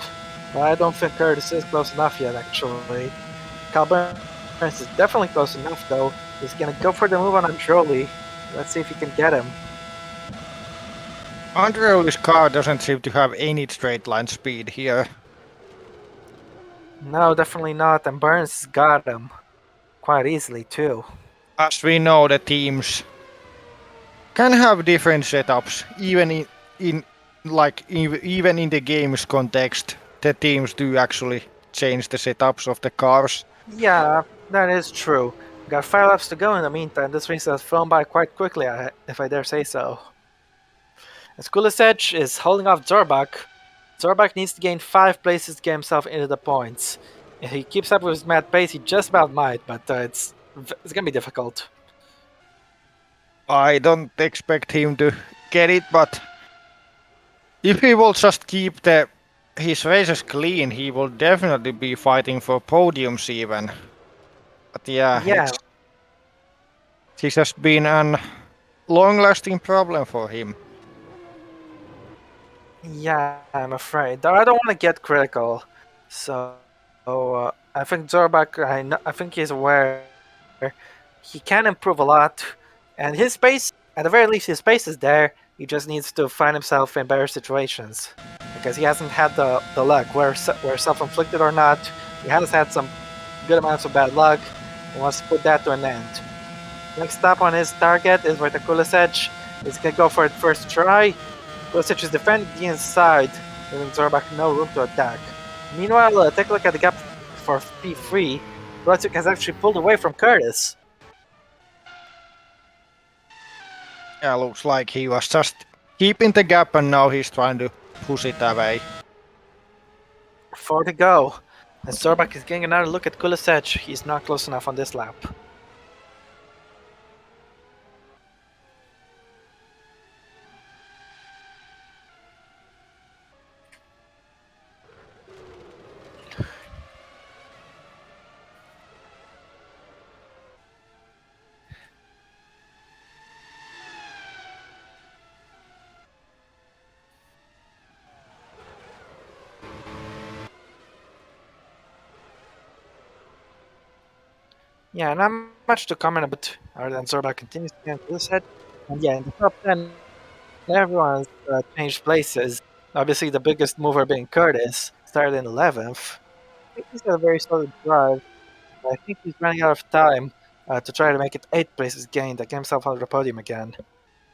But I don't think Curtis is close enough yet, actually. Cal Burns is definitely close enough, though. He's gonna go for the move on Jolie. Let's see if he can get him. Andreoli's car doesn't seem to have any straight line speed here. No, definitely not, and Burns got him quite easily, too. As we know, the teams can have different setups, even even in the game's context. The teams do actually change the setups of the cars. Yeah, that is true. Got 5 laps to go in the meantime. This race has flown by quite quickly, if I dare say so. As Kulisec is holding off Zorbach. Zorbach needs to gain 5 places to get himself into the points. If he keeps up with his mad pace, he just about might, but it's gonna be difficult. I don't expect him to get it, but if he will just keep his races clean, he will definitely be fighting for podiums even. But yeah, Yeah, this has been an long-lasting problem for him. Yeah, I'm afraid. Though I don't want to get critical, so I think Zorbak. I think he's aware he can improve a lot, and his pace, at the very least, his pace is there. He just needs to find himself in better situations because he hasn't had the luck where self-inflicted or not. He has had some good amounts of bad luck. He wants to put that to an end. Next stop on his target is Vojta Kulisec. He's gonna go for it first try. Kulisec is defending the inside, giving Zorbak no room to attack. Meanwhile, take a look at the gap for P3. Kulisec has actually pulled away from Curtis. Yeah, looks like he was just keeping the gap and now he's trying to push it away. 4 to go. And Zorbak is getting another look at Kulisec. He's not close enough on this lap. Yeah, not much to comment about other than Zorbak continues to get Kulisec. And yeah, in the top 10, everyone's changed places. Obviously, the biggest mover being Curtis, started in 11th. I think he's got a very solid drive. I think he's running out of time to try to make it 8 places gained to get himself on the podium again.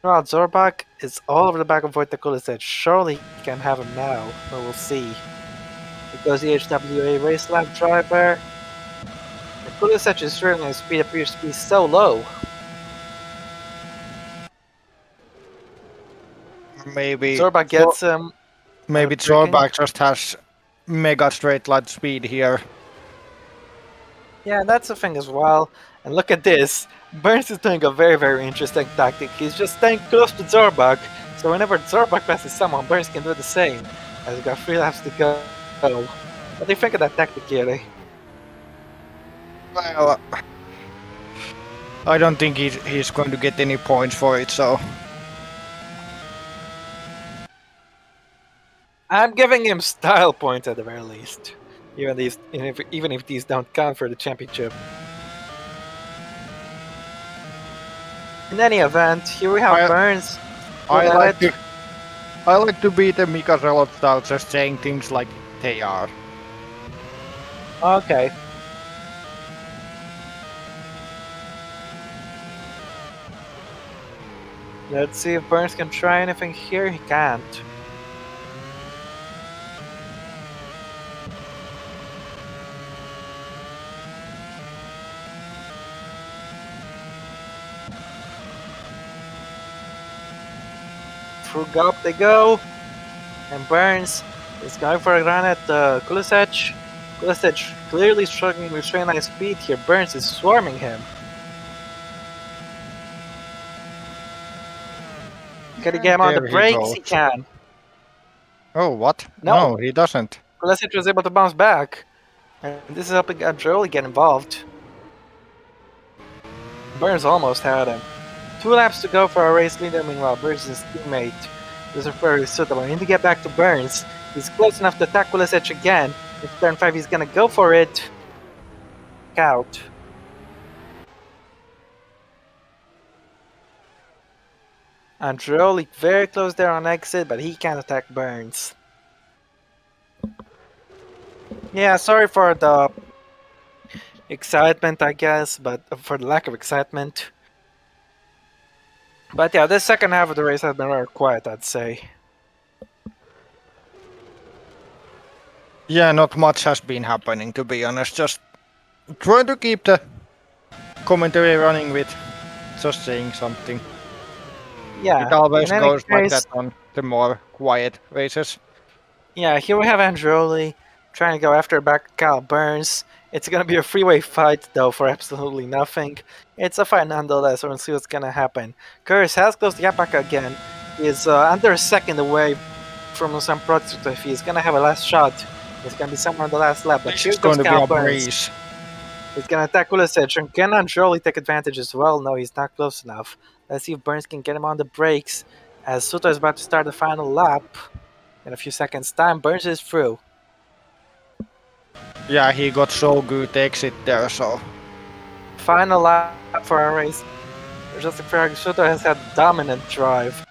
Meanwhile, Zorbak is all over the back of Vojta Kulisec. Surely he can have him now, but we'll see. Because the HWA race lap driver, Kulisec's turning speed appears to be so low. Maybe Zorbak gets him. maybe braking. Zorbak just has mega straight line speed here. Yeah, that's the thing as well. And look at this. Burns is doing a very, very interesting tactic. He's just staying close to Zorbak, so whenever Zorbak passes someone, Burns can do the same. As we got 3 laps to go. What do you think of that tactic, Yuri? Well, I don't think he's going to get any points for it, so I'm giving him style points at the very least. Even if these don't count for the championship. In any event, here we have Burns. I like to beat the Mika Zelot style, just saying things like they are. Okay. Let's see if Burns can try anything here. He can't. Through gulp they go. And Burns is going for a run at Kulisec. Kulisec clearly struggling with straight line speed here. Burns is swarming him. Can he get him on the brakes? He can. Oh, what? No, he doesn't. Kulisec was able to bounce back. And this is helping Andreoli get involved. Burns almost had him. 2 laps to go for a race leader. Meanwhile, Burns' teammate is very suitable. We need to get back to Burns. He's close enough to attack Kulisec again. In turn 5, he's gonna go for it. Out. Andreoli very close there on exit, but he can't attack Burns. Yeah, sorry for the excitement, I guess, but for the lack of excitement. But yeah, this second half of the race has been rather quiet, I'd say. Yeah, not much has been happening, to be honest. Just trying to keep the commentary running with just saying something. Yeah, it always goes case, like that on the more quiet races. Yeah, here we have Andreoli trying to go after back Kyle Burns. It's going to be a freeway fight, though, for absolutely nothing. It's a fight nonetheless, we'll see what's going to happen. Curtis has closed the gap back again. He is under a second away from some prototype. He's going to have a last shot. It's going to be somewhere on the last lap. But It's going to be a breeze. He's going to attack Kulisec. And can Andreoli take advantage as well? No, he's not close enough. Let's see if Burns can get him on the brakes as Suto is about to start the final lap. In a few seconds' time, Burns is through. Yeah, he got so good exit there, so. Final lap for our race. Justin Suto has had dominant drive.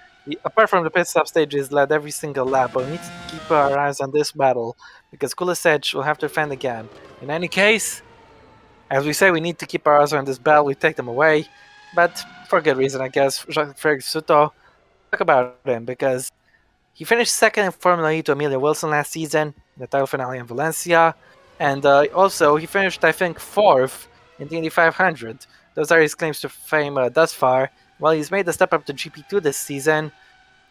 Apart from the pit stop stage, he's led every single lap, but we need to keep our eyes on this battle because Kulisevich will have to defend again. In any case, as we say, we need to keep our eyes on this battle. We take them away, but for good reason, I guess. Frederick Suto, talk about him because he finished second in Formula E to Amelia Wilson last season, in the title finale in Valencia, and also he finished, I think, fourth in the Indy 500. Those are his claims to fame thus far. Well, he's made the step up to GP2 this season,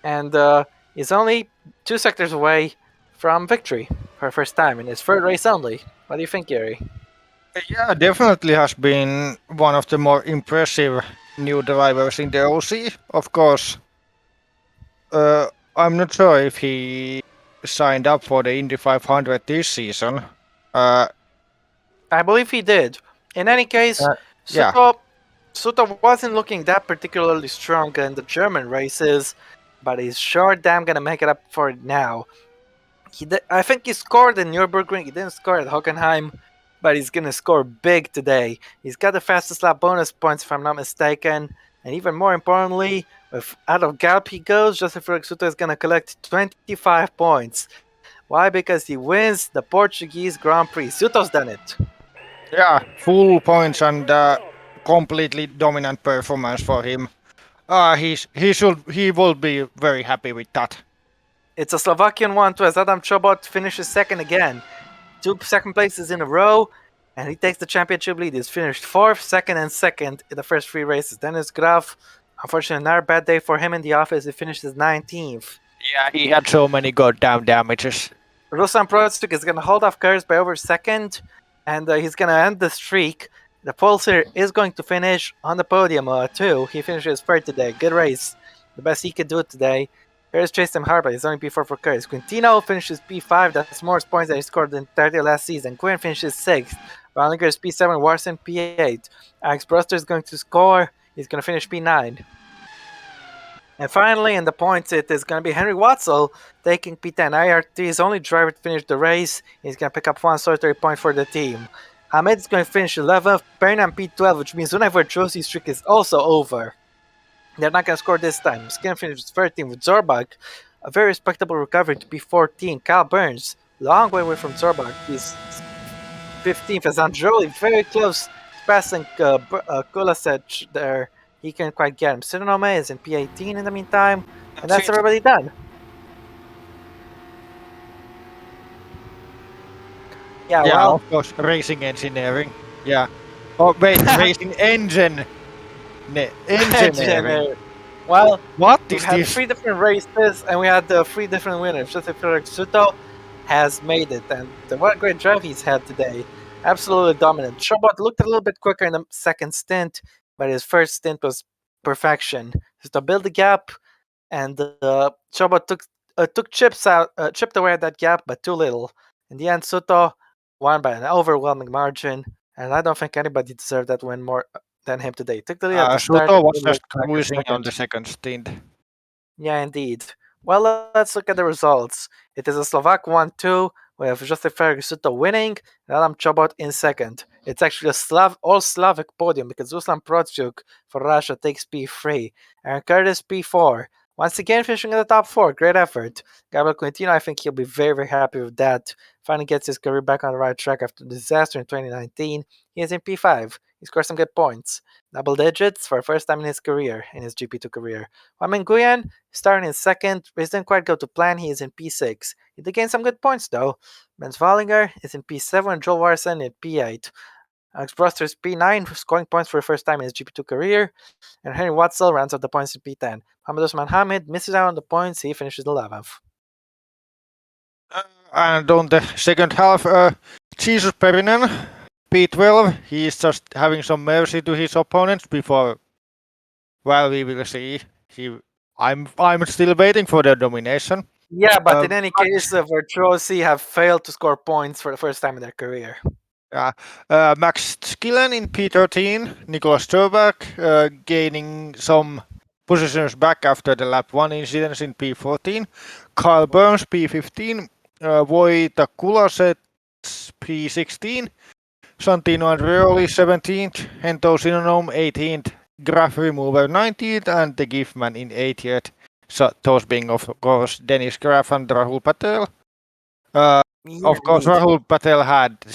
and he's only 2 sectors away from victory for the first time in his third race only. What do you think, Gary? Yeah, definitely has been one of the more impressive new drivers in the OC. Of course, I'm not sure if he signed up for the Indy 500 this season. Uh, I believe he did. In any case, uh, yeah, Suto wasn't looking that particularly strong in the German races, but he's sure damn gonna make it up for it now. I think he scored in Nürburgring. He didn't score at Hockenheim, but he's gonna score big today. He's got the fastest lap bonus points, if I'm not mistaken, and even more importantly, with out of gap he goes, Joseph Suto is gonna collect 25 points. Why? Because he wins the Portuguese Grand Prix. Suto's done it. yeah, full points and completely dominant performance for him. He will be very happy with that. It's a Slovakian one too, as Adam Chobot finishes second again. 2 second places in a row, and he takes the championship lead. He's finished fourth, second, and second in the first 3 races. Dennis Graf, unfortunately, another bad day for him in the office. He finishes 19th. Yeah, he had so many goddamn damages. Ruslan Prostuk is going to hold off Kurz by over second, and he's going to end the streak. The Pulsar is going to finish on the podium too. He finishes third today. Good race. The best he could do it today. Kurz chased him hard, but he's only P4 for Kurz. Quintino finishes P5. That's more points than he scored in 30 last season. Quinn finishes 6th. Ballinger is P7. Warson P8. Alex Bruster is going to score. He's going to finish P9. And finally, in the points, it is going to be Henry Watzel taking P10. IRT's only driver to finish the race. He's going to pick up one solitary point for the team. Ahmed is going to finish 11th. Bernam P12, which means Unai Virtuosi's streak is also over. They're not going to score this time. Skin finishes 13th with Zorbach. A very respectable recovery to P14. Kyle Burns, long way away from Zorbach. He's 15th as Androli, very close, passing Kulasevich there. He can't quite get him. Sinonome is in P18 in the meantime, and that's everybody done. Yeah, Yeah, well, of course, racing engineering. Yeah. Oh, wait, racing engineering. Well, What we've is had this? 3 different races, and we had 3 different winners. Joseph Frederick Suto has made it, and what a great drive he's had today. Absolutely dominant. Chobot looked a little bit quicker in the second stint, but his first stint was perfection. Just to build the gap, and Chobot took chipped away at that gap, but too little. In the end, Suto won by an overwhelming margin, and I don't think anybody deserved that win more than him today. He took the lead at the start Suto and was came right just back a cruising on second. the second stint. Yeah, indeed. Well, let's look at the results. It is a Slovak 1-2 with Josef Fergusuto winning and Adam Chobot in second. It's actually a all Slavic podium because Ruslan Prochuk for Russia takes P3 and Curtis P4. Once again, finishing in the top 4. Great effort. Gabriel Quintino, I think he'll be very, very happy with that. Finally gets his career back on the right track after the disaster in 2019. He is in P5. He scored some good points. Double digits for the first time in his career, in his GP2 career. Wamin Nguyen starting in second, but didn't quite go to plan. He is in P6. He did gain some good points though. Benz Wallinger is in P7, Joel Warson in P8. Alex Bruster is P9, scoring points for the first time in his GP2 career. And Henry Watzel rounds up the points in P10. Mohamed Usman Hamid misses out on the points. He finishes 11th. And on the second half, Jesus Perinen, P12, he's just having some mercy to his opponents before. Well, we will see. I'm still waiting for the domination. Yeah, but in any Max, case, Virtuosi have failed to score points for the first time in their career. Max Skillen in P13, Nicholas Sturback gaining some positions back after the lap 1 incidents in P14. Kyle Burns P15, Wojta Kulasets P16, Santino Andreoli 17th, Hento Synonym 18th, Graph Remover 19th, and the Giftman in 80th. So those being, of course, Dennis Graf and Rahul Patel. Yeah, Of course, indeed. Rahul Patel had the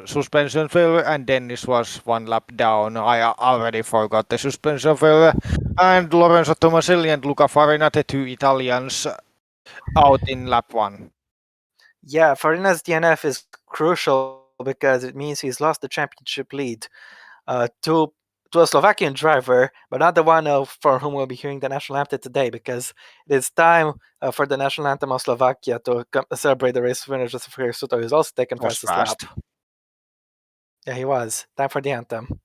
suspension failure, and Dennis was one lap down. I already forgot the suspension failure. And Lorenzo Tomaselli and Luca Farina, the two Italians, out in lap 1. Yeah, Farina's DNF is crucial because it means he's lost the championship lead to a Slovakian driver, but not the one for whom we'll be hearing the national anthem today, because it is time for the national anthem of Slovakia to celebrate the race winner Joseph Suto, who's also taken Was fastest lap. fast. Yeah, he was. Time for the anthem.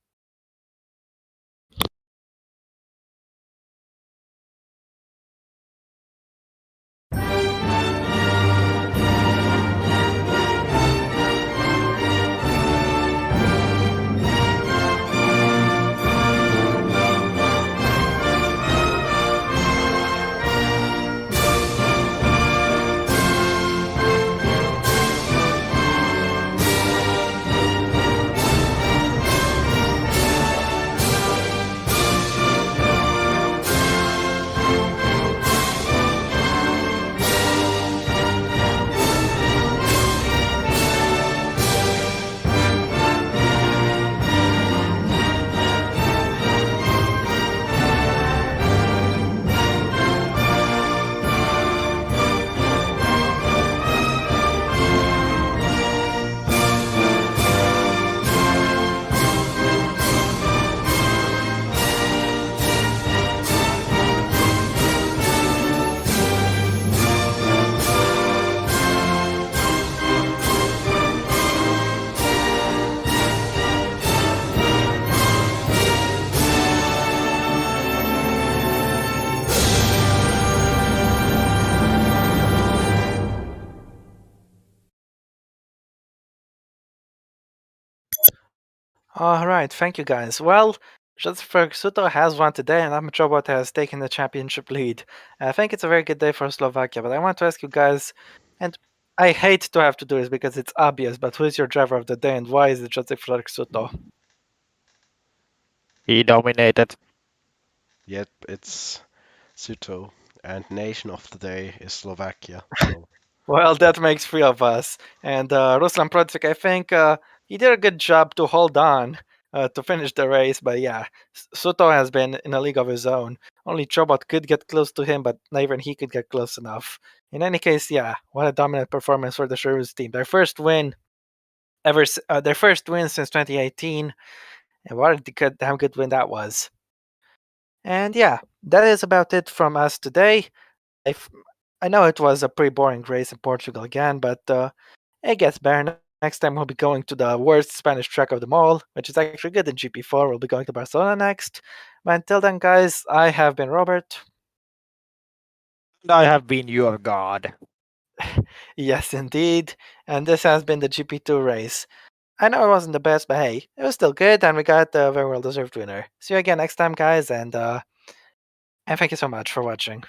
All right, thank you guys. Well, Joseph Suto has won today, and Ahmed Chobot has taken the championship lead. I think it's a very good day for Slovakia, but I want to ask you guys, and I hate to have to do this because it's obvious, but who is your driver of the day, and why is it Joseph Suto? He dominated. Yep, it's Suto, and nation of the day is Slovakia. So Well, that makes three of us. And Ruslan Protic, I think he did a good job to hold on to finish the race. But yeah, Soto has been in a league of his own. Only Chobot could get close to him, but not even he could get close enough. In any case, yeah, what a dominant performance for the Sherwood team. Their first win their first win since 2018. And what a damn good win that was. And yeah, that is about it from us today. If I know it was a pretty boring race in Portugal again, but it gets better. Next time we'll be going to the worst Spanish track of them all, which is actually good in GP4. We'll be going to Barcelona next. But until then, guys, I have been Robert. I have been your god. Yes, indeed. And this has been the GP2 race. I know it wasn't the best, but hey, it was still good, and we got a very well deserved winner. See you again next time, guys, and thank you so much for watching.